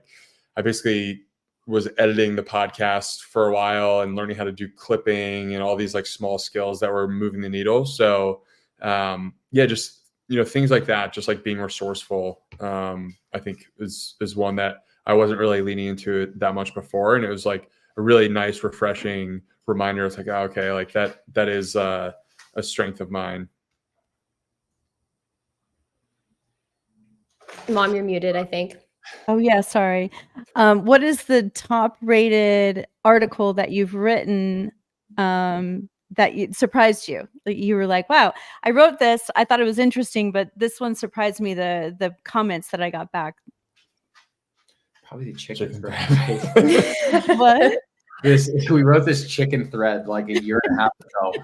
I basically was editing the podcast for a while and learning how to do clipping and all these like small skills that were moving the needle. So yeah, just, things like that, just like being resourceful, I think is one that I wasn't really leaning into it that much before. And it was like a really nice, refreshing reminder. It's like, oh, okay, like that is a strength of mine. Mom, you're muted, I think. Oh yeah, sorry. What is the top rated article that you've written that surprised you? You were like, wow, I wrote this. I thought it was interesting, but this one surprised me, the comments that I got back. Probably the chicken Chicken thread. What? We wrote this chicken thread like a year and a half ago,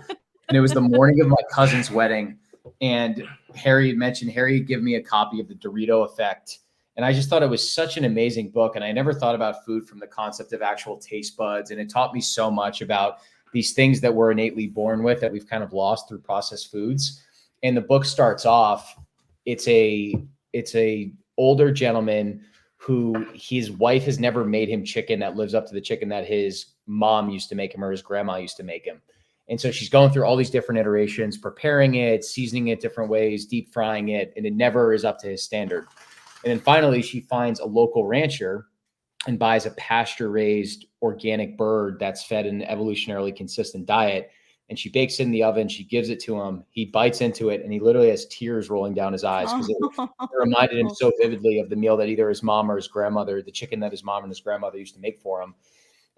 and it was the morning of my cousin's wedding. And Harry had given me a copy of The Dorito Effect. And I just thought it was such an amazing book. And I never thought about food from the concept of actual taste buds. And it taught me so much about these things that we're innately born with that we've kind of lost through processed foods. And the book starts off, it's a older gentleman who his wife has never made him chicken that lives up to the chicken that his mom used to make him or his grandma used to make him. And so she's going through all these different iterations, preparing it, seasoning it different ways, deep frying it, and it never is up to his standard. And then finally, she finds a local rancher and buys a pasture-raised organic bird that's fed an evolutionarily consistent diet. And she bakes it in the oven. She gives it to him. He bites into it, and he literally has tears rolling down his eyes because it reminded him so vividly of the meal that either his mom or his grandmother, the chicken that his mom and his grandmother used to make for him.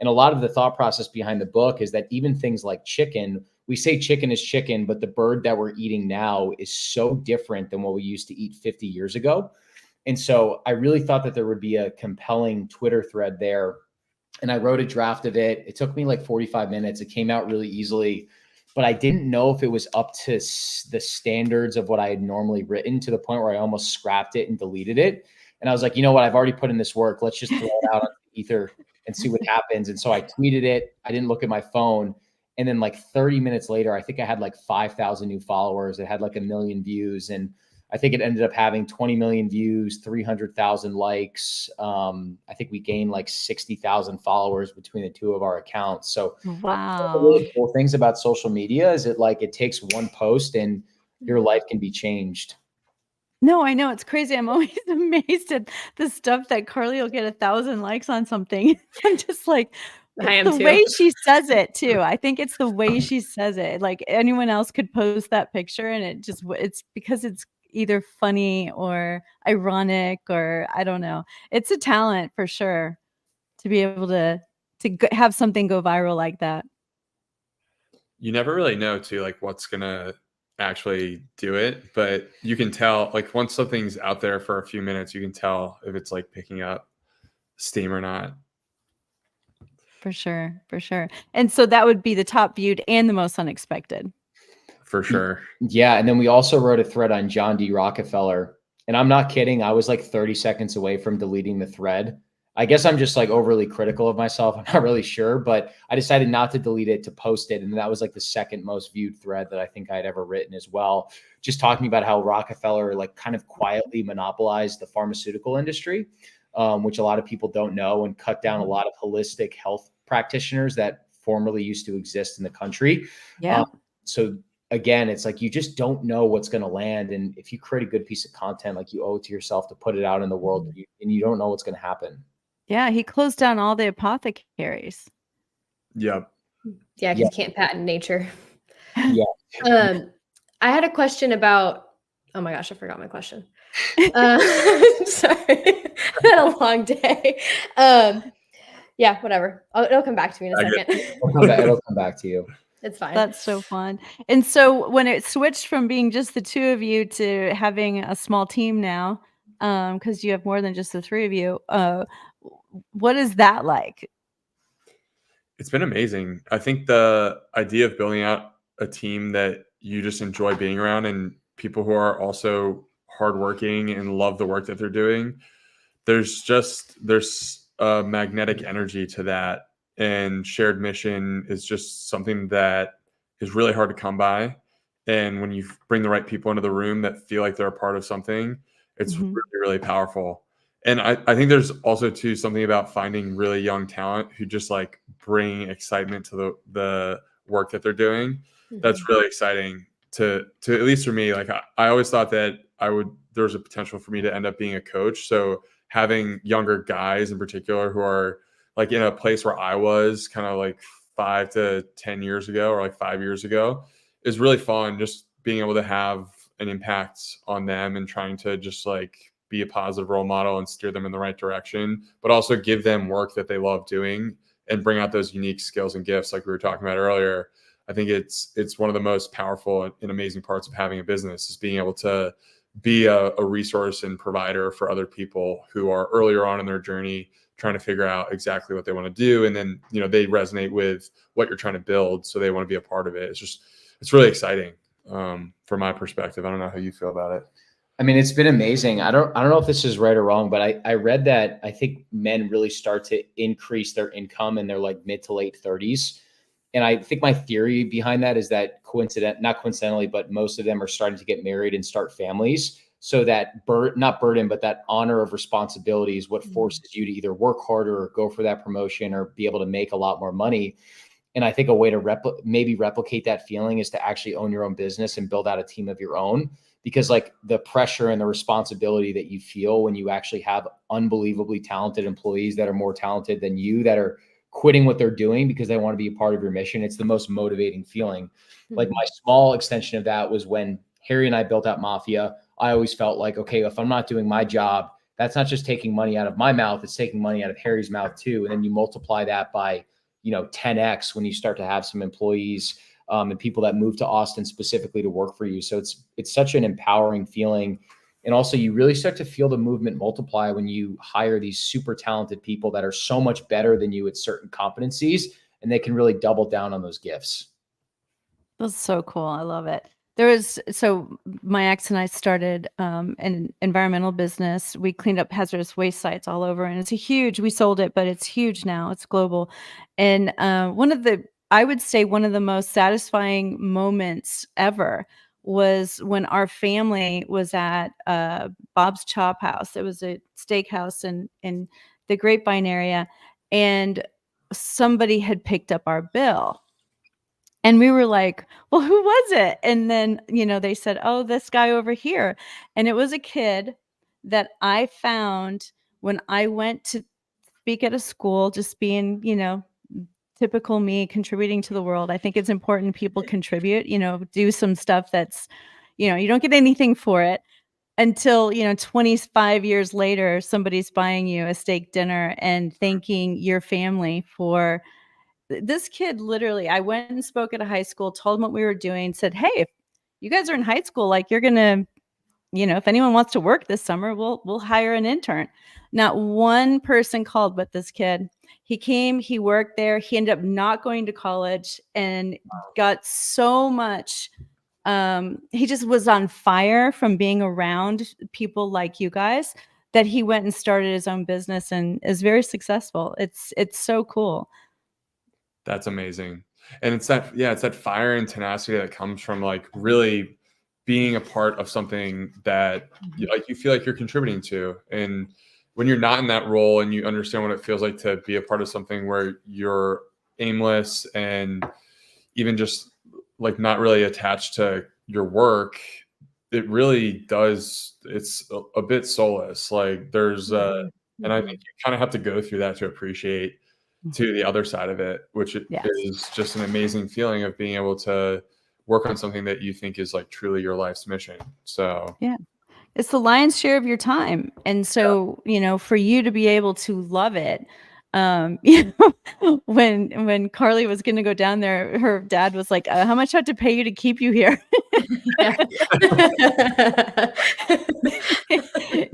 And a lot of the thought process behind the book is that even things like chicken, we say chicken is chicken, but the bird that we're eating now is so different than what we used to eat 50 years ago. And so I really thought that there would be a compelling Twitter thread there. And I wrote a draft of it. It took me like 45 minutes. It came out really easily, but I didn't know if it was up to the standards of what I had normally written, to the point where I almost scrapped it and deleted it. And I was like, you know what? I've already put in this work. Let's just throw it out on the ether and see what happens. And so I tweeted it. I didn't look at my phone. And then like 30 minutes later, I think I had like 5,000 new followers. It had like 1 million views. And I think it ended up having 20 million views, 300,000 likes. I think we gained like 60,000 followers between the two of our accounts. So Wow. one of the really cool things about social media is it takes one post and your life can be changed. No, I know, it's crazy. I'm always amazed at the stuff that Carly will get 1,000 likes on something. I'm just like, I am the too. way she says it too. I think it's the way she says it. Like anyone else could post that picture and it's because it's either funny or ironic or I don't know. It's a talent for sure to be able to have something go viral like that. You never really know too, like what's gonna actually do it, but you can tell, like once something's out there for a few minutes, you can tell if it's like picking up steam or not. For sure. For sure. And so that would be the top viewed and the most unexpected. For sure. Yeah. And then we also wrote a thread on John D. Rockefeller. And I'm not kidding. I was like 30 seconds away from deleting the thread. I guess I'm just like overly critical of myself. I'm not really sure, but I decided not to delete it, to post it. And that was like the second most viewed thread that I think I'd ever written as well. Just talking about how Rockefeller like kind of quietly monopolized the pharmaceutical industry, which a lot of people don't know, and cut down a lot of holistic health practitioners that formerly used to exist in the country. Yeah. So again, it's like, you just don't know what's going to land. And if you create a good piece of content, like you owe it to yourself to put it out in the world, and you don't know what's going to happen. Yeah. He closed down all the apothecaries. Yep. Yeah, because you can't patent nature. Yeah. I had a question about, oh my gosh, I forgot my question. Sorry, I had a long day. Yeah, whatever. It'll come back to me in a second. It'll come back to you. It's fine. That's so fun. And so when it switched from being just the two of you to having a small team now, because you have more than just the three of you, what is that like? It's been amazing. I think the idea of building out a team that you just enjoy being around, and people who are also hardworking and love the work that they're doing, there's a magnetic energy to that. And shared mission is just something that is really hard to come by. And when you bring the right people into the room that feel like they're a part of something, it's really, really powerful. And I think there's also too something about finding really young talent who just like bring excitement to the work that they're doing. That's really exciting to at least for me. Like I always thought that there's a potential for me to end up being a coach. So having younger guys in particular who are like in a place where I was kind of like 5 to 10 years ago, or like 5 years ago, is really fun. Just being able to have an impact on them and trying to just like be a positive role model and steer them in the right direction, but also give them work that they love doing and bring out those unique skills and gifts like we were talking about earlier. I think it's one of the most powerful and amazing parts of having a business, is being able to be a resource and provider for other people who are earlier on in their journey, trying to figure out exactly what they want to do. And then, they resonate with what you're trying to build. So they want to be a part of it. It's really exciting from my perspective. I don't know how you feel about it. I mean, it's been amazing. I don't know if this is right or wrong, but I read that I think men really start to increase their income in their like mid to late 30s. And I think my theory behind that is that not coincidentally, but most of them are starting to get married and start families. So that not burden, but that honor of responsibility is what forces you to either work harder or go for that promotion or be able to make a lot more money. And I think a way to maybe replicate that feeling is to actually own your own business and build out a team of your own. Because like the pressure and the responsibility that you feel when you actually have unbelievably talented employees that are more talented than you, that are quitting what they're doing because they want to be a part of your mission. It's the most motivating feeling. Like my small extension of that was when Harry and I built out Mafia. I always felt like, okay, if I'm not doing my job, that's not just taking money out of my mouth, it's taking money out of Harry's mouth too. And then you multiply that by, 10x when you start to have some employees and people that move to Austin specifically to work for you. So it's such an empowering feeling. And also you really start to feel the movement multiply when you hire these super talented people that are so much better than you at certain competencies, and they can really double down on those gifts. That's so cool. I love it. So my ex and I started an environmental business. We cleaned up hazardous waste sites all over, and we sold it, but it's huge now. It's global. And I would say one of the most satisfying moments ever was when our family was at Bob's Chop House. It was a steakhouse in the Grapevine area, and somebody had picked up our bill. And we were like, well, who was it? And then, they said, oh, this guy over here. And it was a kid that I found when I went to speak at a school, just being, typical me, contributing to the world. I think it's important people contribute, do some stuff that's, you don't get anything for it until, 25 years later, somebody's buying you a steak dinner and thanking your family for this kid. Literally, I went and spoke at a high school, told them what we were doing, said, hey, if you guys are in high school, like you're gonna, if anyone wants to work this summer, we'll hire an intern. Not one person called but this kid. He came, he worked there, he ended up not going to college and got so much he just was on fire from being around people like you guys that he went and started his own business and is very successful. It's so cool. That's amazing. And it's that fire and tenacity that comes from like really being a part of something that you feel like you're contributing to. And when you're not in that role and you understand what it feels like to be a part of something where you're aimless and even just like not really attached to your work, it really does. It's a bit soulless. Like there's and I think you kind of have to go through that to appreciate to the other side of it, which is just an amazing feeling of being able to work on something that you think is like truly your life's mission. So yeah, it's the lion's share of your time. And so, for you to be able to love it, when Carly was going to go down there, her dad was like, how much I have to pay you to keep you here?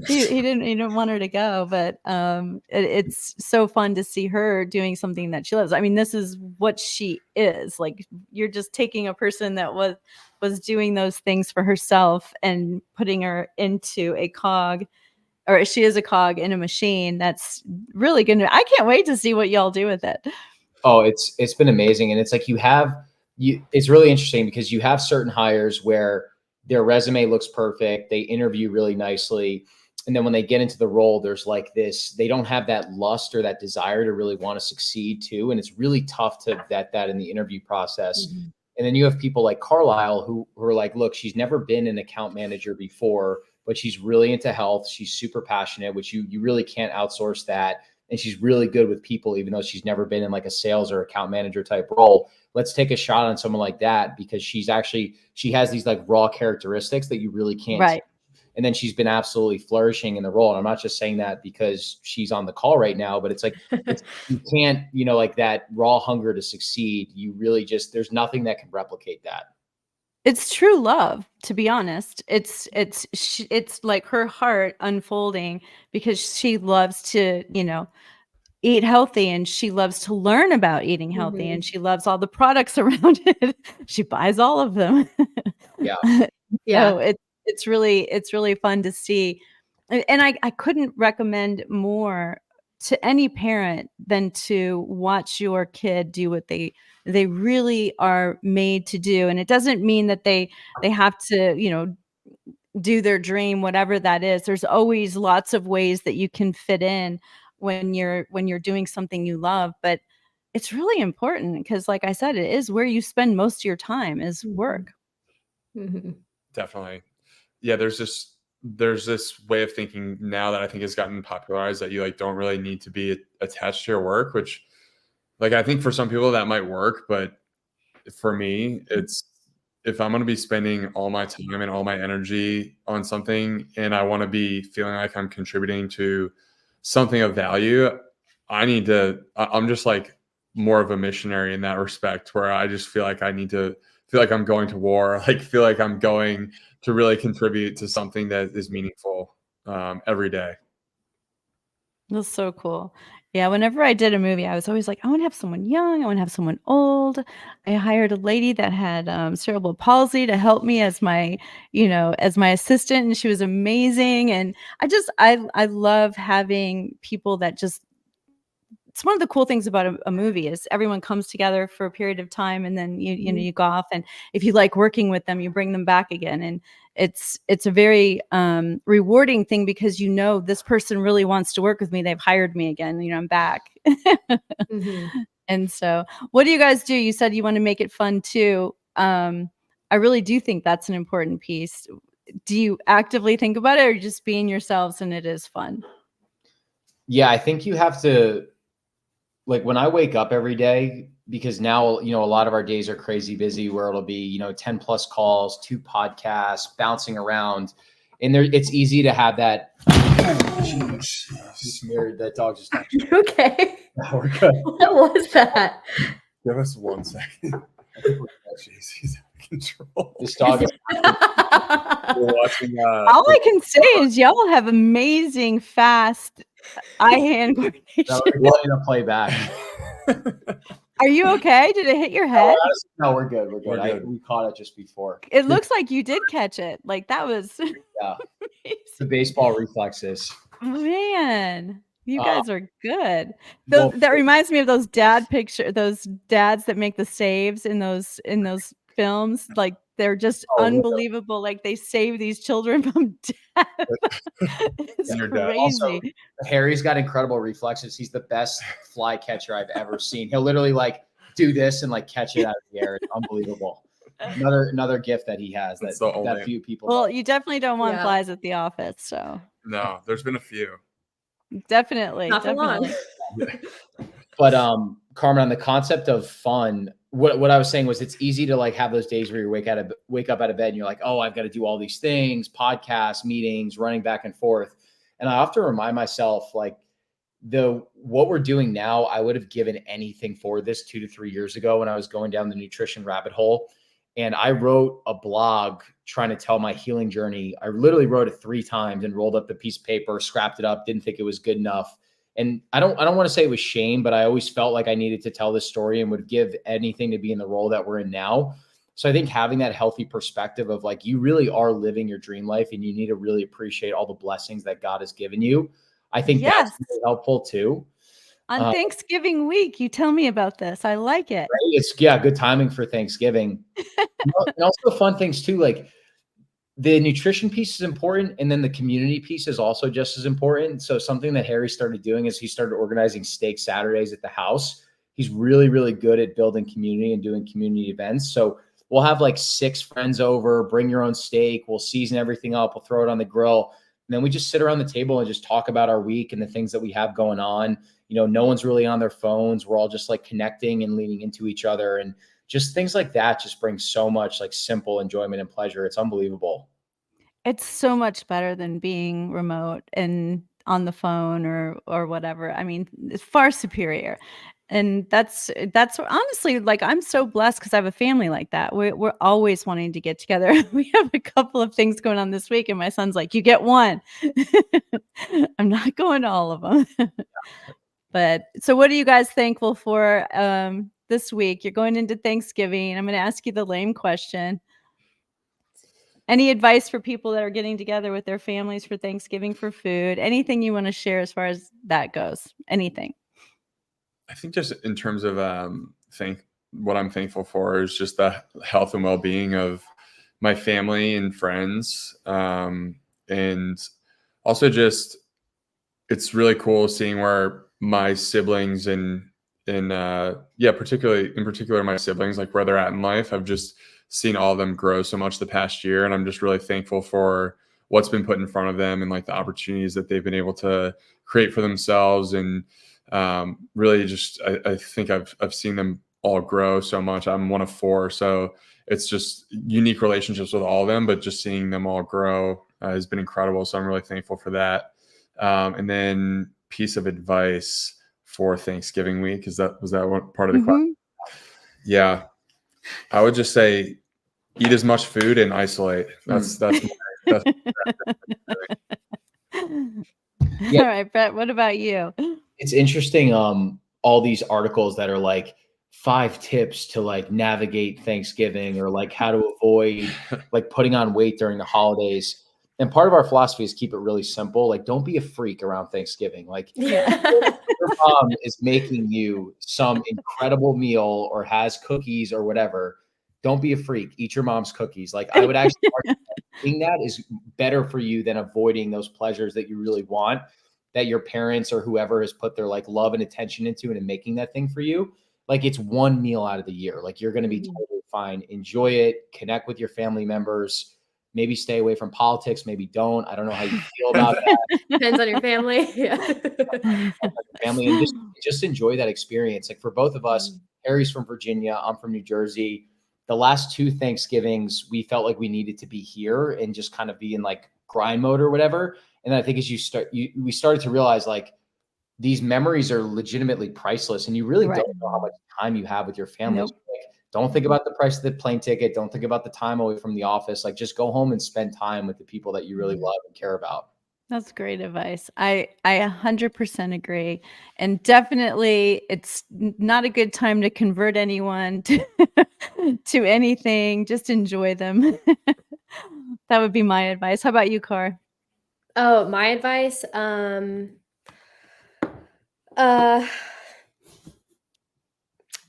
he didn't want her to go, but it's so fun to see her doing something that she loves. I mean, this is what she is. Like, you're just taking a person that was doing those things for herself and putting her into a cog, or she is a cog in a machine that's really gonna. I can't wait to see what y'all do with it. Oh, it's been amazing. And it's like it's really interesting because you have certain hires where their resume looks perfect, they interview really nicely, and then when they get into the role, there's like this, they don't have that lust or that desire to really want to succeed too. And it's really tough to vet that in the interview process. And then you have people like Carlisle who are like, look, she's never been an account manager before, but she's really into health. She's super passionate, which you really can't outsource that. And she's really good with people, even though she's never been in like a sales or account manager type role. Let's take a shot on someone like that because she has these like raw characteristics that you really can't. Right. And then she's been absolutely flourishing in the role. And I'm not just saying that because she's on the call right now, but it's like, you can't, like that raw hunger to succeed. You really there's nothing that can replicate that. It's true love, to be honest. It's like her heart unfolding because she loves to, eat healthy, and she loves to learn about eating healthy, and she loves all the products around it. She buys all of them. Yeah. Yeah. So it's really fun to see. And I couldn't recommend more to any parent than to watch your kid do what they really are made to do. And it doesn't mean that they have to, do their dream, whatever that is. There's always lots of ways that you can fit in when you're doing something you love. But it's really important because, like I said, it is where you spend most of your time is work. Mm-hmm. Definitely. Yeah, there's this way of thinking now that I think has gotten popularized that you like don't really need to be attached to your work, which like I think for some people that might work, but for me, it's if I'm going to be spending all my time and all my energy on something and I want to be feeling like I'm contributing to something of value, I'm just like more of a missionary in that respect where I just feel like I need to feel like I'm going to war, like feel like I'm going to really contribute to something that is meaningful every day. That's so cool. Yeah, whenever I did a movie, I was always like, I want to have someone young. I want to have someone old. I hired a lady that had cerebral palsy to help me as my assistant, and she was amazing. And I love having people that just. It's one of the cool things about a movie is everyone comes together for a period of time, and then you go off, and if you like working with them, you bring them back again, and it's a very rewarding thing because this person really wants to work with me. They've hired me again. I'm back. Mm-hmm. And so, what do you guys do? You said you want to make it fun too. I really do think that's an important piece. Do you actively think about it, or just being yourselves and it is fun? Yeah, I think you have to, like when I wake up every day, because now, a lot of our days are crazy busy where it'll be, 10 plus calls, 2 podcasts, bouncing around. And it's easy to have that. That dog just. Okay. No, we're good. What was that? Give us 1 second. I think jeez, he's out of control. This dog is. We're watching. All I can say is y'all have amazing fast eye-hand coordination. We'll play back. Are you okay? Did it hit your head? No, we're good. We're good. We're good. We caught it just before. It looks like you did catch it. Like that was Yeah. amazing. The baseball reflexes. Man, you Uh, guys are good. well- That reminds me of those dads that make the saves in those films. Like they're just really? unbelievable. Like they save these children from death. It's And your dad. crazy. Also, Harry's got incredible reflexes. He's the best fly catcher I've ever seen. He'll literally like do this and like catch it out of the air. It's unbelievable. Another gift that he has that few people. Well, know. you definitely don't want Yeah. flies at the office, so No, there's been a few. definitely. Not for long. But Carmen, on the concept of fun, what I was saying was it's easy to like have those days where you wake up out of bed and you're like, oh, I've got to do all these things, podcasts, meetings, running back and forth. And I often remind myself like what we're doing now, I would have given anything for this 2 to 3 years ago when I was going down the nutrition rabbit hole. And I wrote a blog trying to tell my healing journey. I literally wrote it 3 times and rolled up the piece of paper, scrapped it up, didn't think it was good enough. And I don't want to say it was shame, but I always felt like I needed to tell this story and would give anything to be in the role that we're in now. So I think having that healthy perspective of like, you really are living your dream life and you need to really appreciate all the blessings that God has given you. I think that's really helpful too. On Thanksgiving week, you tell me about this. I like it. Right? It's good timing for Thanksgiving. And also fun things too, like the nutrition piece is important. And then the community piece is also just as important. So something that Harry started doing is he started organizing steak Saturdays at the house. He's really, really good at building community and doing community events. So we'll have like 6 friends over, bring your own steak. We'll season everything up. We'll throw it on the grill. And then we just sit around the table and just talk about our week and the things that we have going on. No one's really on their phones. We're all just like connecting and leaning into each other. And just things like that just bring so much like simple enjoyment and pleasure. It's unbelievable. It's so much better than being remote and on the phone or whatever. I mean, it's far superior. And that's honestly, like, I'm so blessed because I have a family like that. We're always wanting to get together. We have a couple of things going on this week, and my son's like, "You get one." I'm not going to all of them. But so what are you guys thankful for this week? You're going into Thanksgiving. I'm going to ask you the lame question. Any advice for people that are getting together with their families for Thanksgiving for food? Anything you want to share as far as that goes? Anything? I think just in terms of what I'm thankful for is just the health and well-being of my family and friends, and also just it's really cool seeing where my siblings and particularly in particular my siblings, like where they're at in life. I've just seen all of them grow so much the past year, and I'm just really thankful for what's been put in front of them and like the opportunities that they've been able to create for themselves. And really just I think I've seen them all grow so much. I'm one of four, so it's just unique relationships with all of them, but just seeing them all grow has been incredible. So I'm really thankful for that. And then piece of advice for Thanksgiving week, was that one part of the question? Yeah, I would just say eat as much food and isolate. That's All right, Brett, what about you? It's interesting. All these articles that are like 5 tips to like navigate Thanksgiving, or like how to avoid like putting on weight during the holidays. And part of our philosophy is keep it really simple. Like, don't be a freak around Thanksgiving. Like, Yeah. your mom is making you some incredible meal or has cookies or whatever. Don't be a freak. Eat your mom's cookies. Like, I would actually argue that doing that is better for you than avoiding those pleasures that you really want, that your parents or whoever has put their like love and attention into it and making that thing for you. Like, it's one meal out of the year. Like, you're going to be totally fine. Enjoy it. Connect with your family members. Maybe stay away from politics. Maybe don't. I don't know how you feel about that. Depends on your family. Yeah. Family, and just enjoy that experience. Like, for both of us, Harry's from Virginia, I'm from New Jersey. The last 2 Thanksgivings, we felt like we needed to be here and just kind of be in like grind mode or whatever. And I think as we started to realize like these memories are legitimately priceless, and you really don't know how much time you have with your family. Nope. Like, don't think about the price of the plane ticket. Don't think about the time away from the office. Like, just go home and spend time with the people that you really love and care about. That's great advice. I 100% agree. And definitely it's not a good time to convert anyone to anything. Just enjoy them. That would be my advice. How about you, Car? Oh, my advice.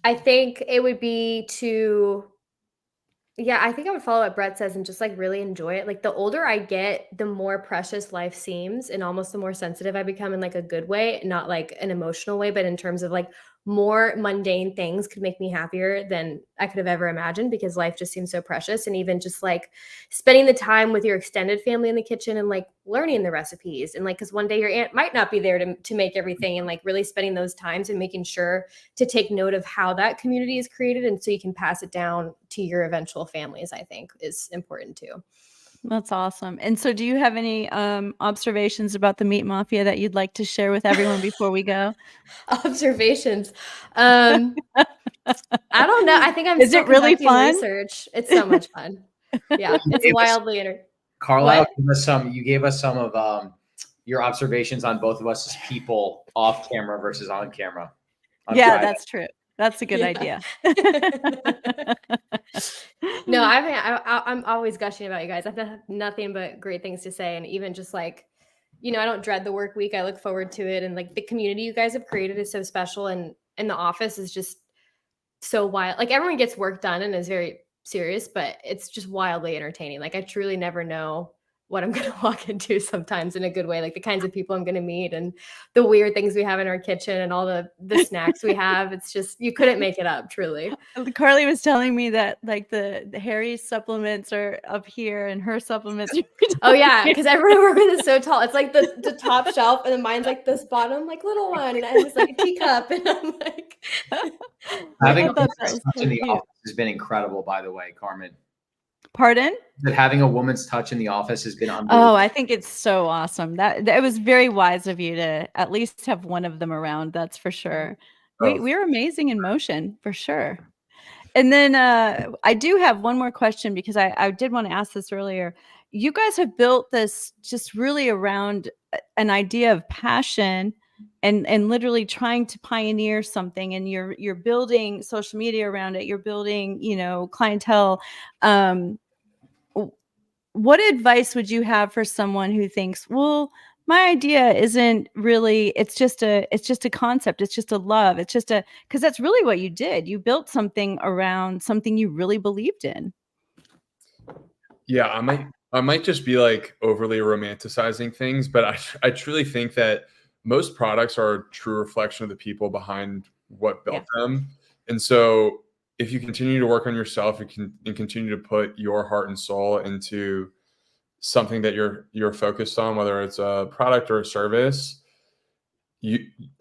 I think it would be I think I would follow what Brett says and just like really enjoy it. Like, the older I get, the more precious life seems, and almost the more sensitive I become in like a good way, not like an emotional way, but in terms of like more mundane things could make me happier than I could have ever imagined, because life just seems so precious. And even just like spending the time with your extended family in the kitchen and like learning the recipes, and like, because one day your aunt might not be there to make everything, and like really spending those times and making sure to take note of how that community is created, and so you can pass it down to your eventual families, I think is important too. That's awesome. And so do you have any observations about the Meat Mafia that you'd like to share with everyone before we go? Observations. I don't know. I think I'm Is still it really conducting fun? research. It's so much fun. Yeah, it's wildly Carlisle, What? you gave us some of your observations on both of us as people off camera versus on camera. Yeah, Friday. that's true. That's a good idea. No, I'm always gushing about you guys. I've nothing but great things to say. And even just like, I don't dread the work week. I look forward to it. And like, the community you guys have created is so special. And the office is just so wild. Like, everyone gets work done and is very serious, but it's just wildly entertaining. Like, I truly never know what I'm going to walk into sometimes, in a good way, like the kinds of people I'm going to meet and the weird things we have in our kitchen and all the snacks we have. It's just, you couldn't make it up, truly. Carly was telling me that like the Harry's supplements are up here and her supplements are Oh yeah, because everyone work with is so tall. It's like the top shelf, and then mine's like this bottom like little one, and it's like a teacup, and I'm like having a thought woman's that was touch so in the cute. office has been incredible, by the way, Carmen. Pardon? That having a woman's touch in the office has been unbelievable. Oh, I think it's so awesome. That it was very wise of you to at least have one of them around. That's for sure. we're amazing in motion for sure. And then I do have one more question, because I did want to ask this earlier. You guys have built this just really around an idea of passion and literally trying to pioneer something, and you're building social media around it. You're building, clientele. What advice would you have for someone who thinks, well, my idea isn't really, it's just a concept. It's just a love. It's just because that's really what you did. You built something around something you really believed in. Yeah, I might just be like overly romanticizing things, but I truly think that most products are a true reflection of the people behind what built them. And so if you continue to work on yourself, and continue to put your heart and soul into something that you're focused on, whether it's a product or a service,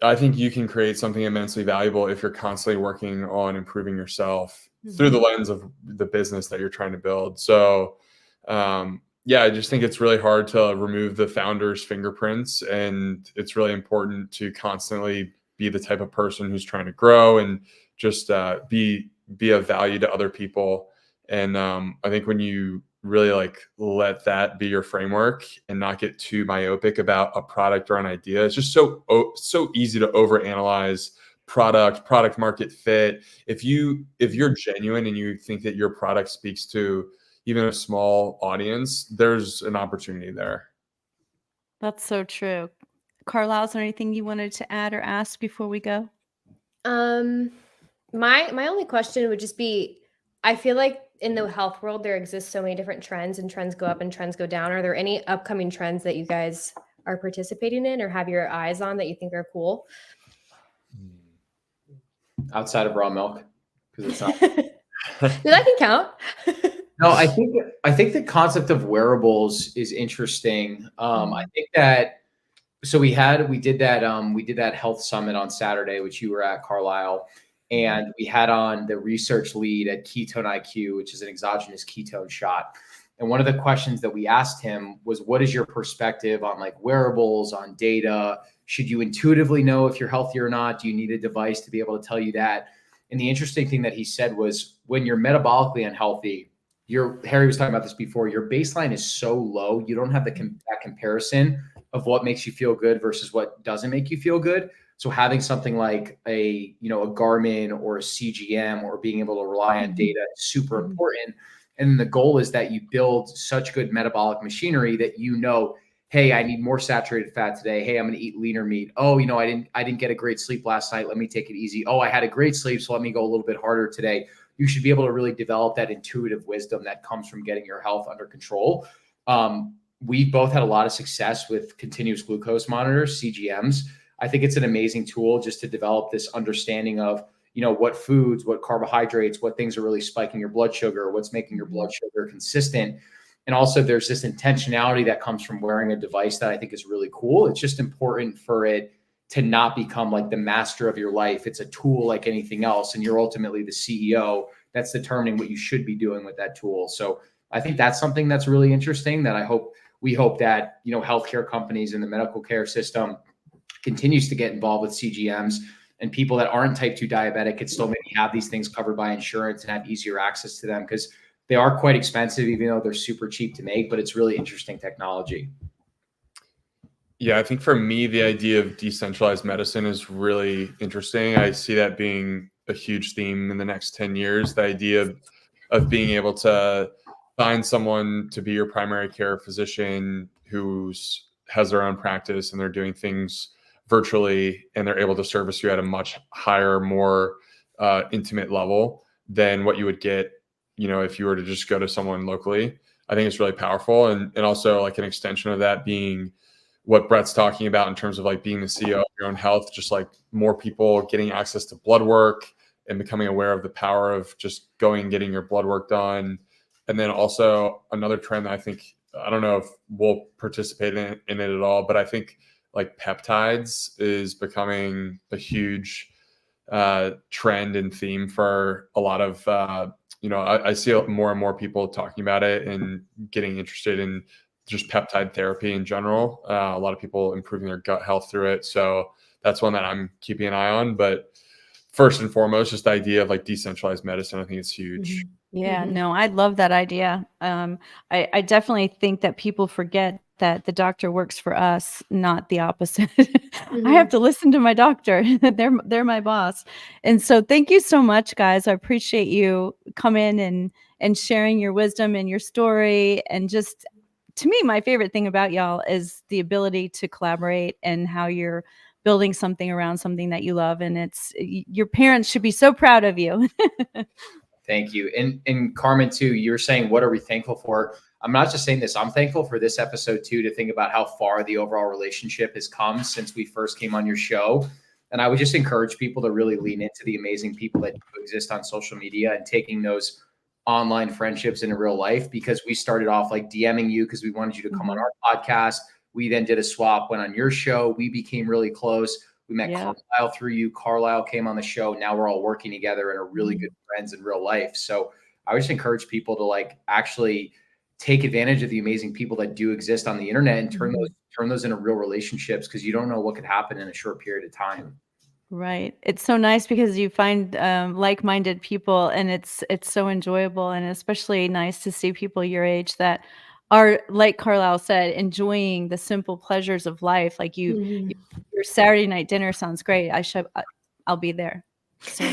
I think you can create something immensely valuable if you're constantly working on improving yourself through the lens of the business that you're trying to build. So yeah, I just think it's really hard to remove the founder's fingerprints, and it's really important to constantly be the type of person who's trying to grow and just be of value to other people. And I think when you really like let that be your framework and not get too myopic about a product or an idea, it's just so easy to overanalyze product market fit. If you're genuine and you think that your product speaks to even a small audience, there's an opportunity there. That's so true. Carlisle, is there anything you wanted to add or ask before we go? My only question would just be, I feel like in the health world, there exists so many different trends, and trends go up and trends go down. Are there any upcoming trends that you guys are participating in or have your eyes on that you think are cool? Outside of raw milk, because it's not. That can count. No, I think the concept of wearables is interesting. I think that, so we did that health summit on Saturday, which you were at, Carlisle, and we had on the research lead at Ketone IQ, which is an exogenous ketone shot. And one of the questions that we asked him was, what is your perspective on like wearables, on data? Should you intuitively know if you're healthy or not? Do you need a device to be able to tell you that? And the interesting thing that he said was, when you're metabolically unhealthy, Harry was talking about this before, your baseline is so low, you don't have that comparison of what makes you feel good versus what doesn't make you feel good. So having something like a Garmin or a CGM, or being able to rely on data is super important. And the goal is that you build such good metabolic machinery that, hey, I need more saturated fat today. Hey, I'm going to eat leaner meat. Oh, I didn't get a great sleep last night. Let me take it easy. Oh, I had a great sleep, so let me go a little bit harder today. You should be able to really develop that intuitive wisdom that comes from getting your health under control. We've both had a lot of success with continuous glucose monitors, CGMs. I think it's an amazing tool just to develop this understanding of, what foods, what carbohydrates, what things are really spiking your blood sugar, what's making your blood sugar consistent. And also there's this intentionality that comes from wearing a device that I think is really cool. It's just important for it to not become like the master of your life. It's a tool like anything else, and you're ultimately the CEO that's determining what you should be doing with that tool. So I think that's something that's really interesting, that we hope that, healthcare companies in the medical care system continues to get involved with CGMs, and people that aren't type 2 diabetic could still maybe have these things covered by insurance and have easier access to them, because they are quite expensive, even though they're super cheap to make, but it's really interesting technology. Yeah, I think for me, the idea of decentralized medicine is really interesting. I see that being a huge theme in the next 10 years. The idea of being able to find someone to be your primary care physician who has their own practice, and they're doing things virtually, and they're able to service you at a much higher, more intimate level than what you would get, if you were to just go to someone locally. I think it's really powerful. And also like an extension of that being what Brett's talking about in terms of like being the CEO of your own health, just like more people getting access to blood work and becoming aware of the power of just going and getting your blood work done. And then also another trend that I don't know if we'll participate in it at all, but I think like peptides is becoming a huge trend and theme for a lot of, I see more and more people talking about it and getting interested in just peptide therapy in general. A lot of people improving their gut health through it. So that's one that I'm keeping an eye on. But first and foremost, just the idea of like decentralized medicine. I think it's huge. Yeah, Mhm. no, I love that idea. I definitely think that people forget that the doctor works for us, not the opposite. I have Mhm. to listen to my doctor. They're my boss. And so thank you so much, guys. I appreciate you coming and sharing your wisdom and your story. And just to me, my favorite thing about y'all is the ability to collaborate and how you're building something around something that you love. And your parents should be so proud of you. Thank you. And Carmen too, you were saying, what are we thankful for? I'm not just saying this. I'm thankful for this episode too, to think about how far the overall relationship has come since we first came on your show. And I would just encourage people to really lean into the amazing people that exist on social media and taking those online friendships into real life, because we started off like DMing you because we wanted you to come on our podcast. We then did a swap, went on your show. We became really close. We met Carlisle through you. Carlisle came on the show. Now we're all working together and are really good friends in real life. So I would just encourage people to like actually take advantage of the amazing people that do exist on the internet and turn those into real relationships, because you don't know what could happen in a short period of time. Right. It's so nice because you find like-minded people, and it's so enjoyable, and especially nice to see people your age that are, like Carlisle said, enjoying the simple pleasures of life. Like Mhm. your Saturday night dinner sounds great. I'll be there. So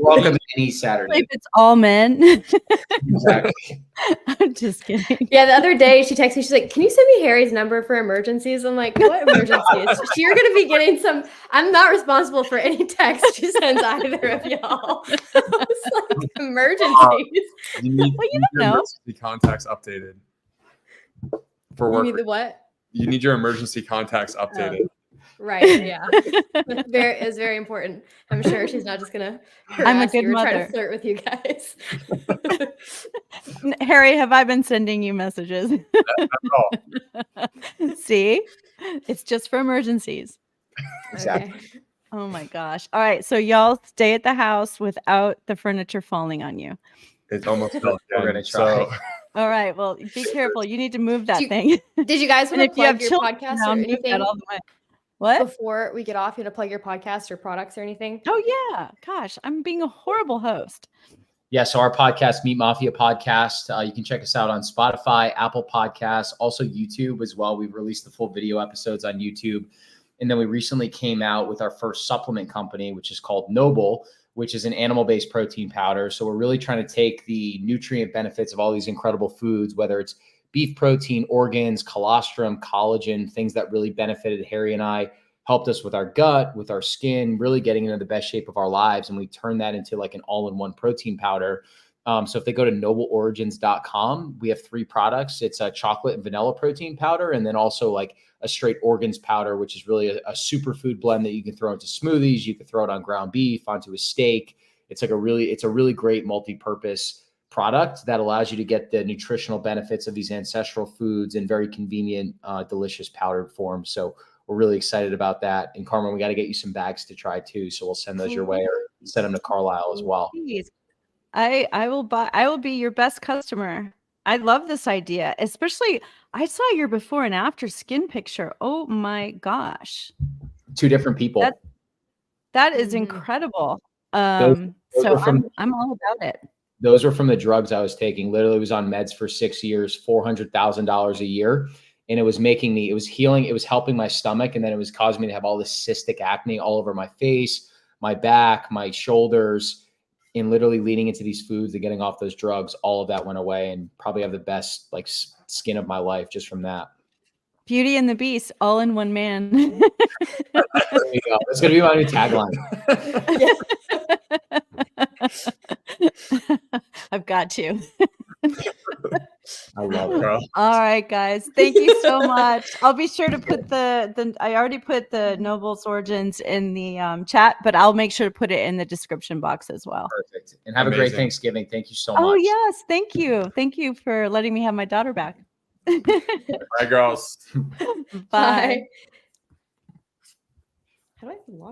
Welcome to any if Saturday. it's all men. Exactly. I'm just kidding. Yeah, the other day she texted me. She's like, "Can you send me Harry's number for emergencies?" I'm like, "What emergencies?" You're gonna be getting some. I'm not responsible for any text she sends either of y'all. I was like, emergencies. You need, Well, you you need don't your know. emergency contacts updated for You work. need the what? You need your emergency contacts updated. Right. Yeah. It's very important. I'm sure she's not just gonna I'm a harass good you or try to mother. flirt with you guys. Harry, have I been sending you messages? See? It's just for emergencies. Exactly. Okay. Oh my gosh. All right. So y'all stay at the house without the furniture falling on you. It almost fell We're again. gonna So try. All right. Well, be careful. You need to move that Do you- thing. Did you guys And want to if you have plug your children podcast or around, move that anything all the way. What? before we get off? You want to plug your podcast or products or anything? Oh yeah. Gosh, I'm being a horrible host. Yeah, so our podcast, Meat Mafia Podcast, you can check us out on Spotify, Apple Podcasts, also YouTube as well. We've released the full video episodes on YouTube. And then we recently came out with our first supplement company, which is called Noble, which is an animal-based protein powder. So we're really trying to take the nutrient benefits of all these incredible foods, whether it's beef protein, organs, colostrum, collagen, things that really benefited Harry and I, helped us with our gut, with our skin, really getting into the best shape of our lives. And we turn that into like an all-in-one protein powder. So if they go to nobleorigins.com, we have 3 products. It's a chocolate and vanilla protein powder, and then also like a straight organs powder, which is really a superfood blend that you can throw into smoothies. You can throw it on ground beef, onto a steak. It's a really great multi-purpose product that allows you to get the nutritional benefits of these ancestral foods in very convenient, delicious powdered form. So we're really excited about that. And Carmen, we got to get you some bags to try too. So we'll send those your way, or send them to Carlisle as well. Please. I will be your best customer. I love this idea. Especially I saw your before and after skin picture. Oh my gosh. 2 different people. That is Mhm. incredible. Those So are from I'm all about it. those were from the drugs I was taking. Literally was on meds for 6 years, $400,000 a year. And it was healing. It was helping my stomach. And then it was causing me to have all this cystic acne all over my face, my back, my shoulders, and literally leading into these foods and getting off those drugs. All of that went away, and probably have the best like skin of my life just from that. Beauty and the Beast, all in one man. There you go. That's going to be my new tagline. I've got to. I love it. All right, guys. Thank you so much. I'll be sure to put I already put the Noble's Origins in the chat, but I'll make sure to put it in the description box as well. Perfect. And have a great Amazing. Thanksgiving. Thank you so much. Oh, yes. Thank you. Thank you for letting me have my daughter back. Bye, girls. Bye. How do I log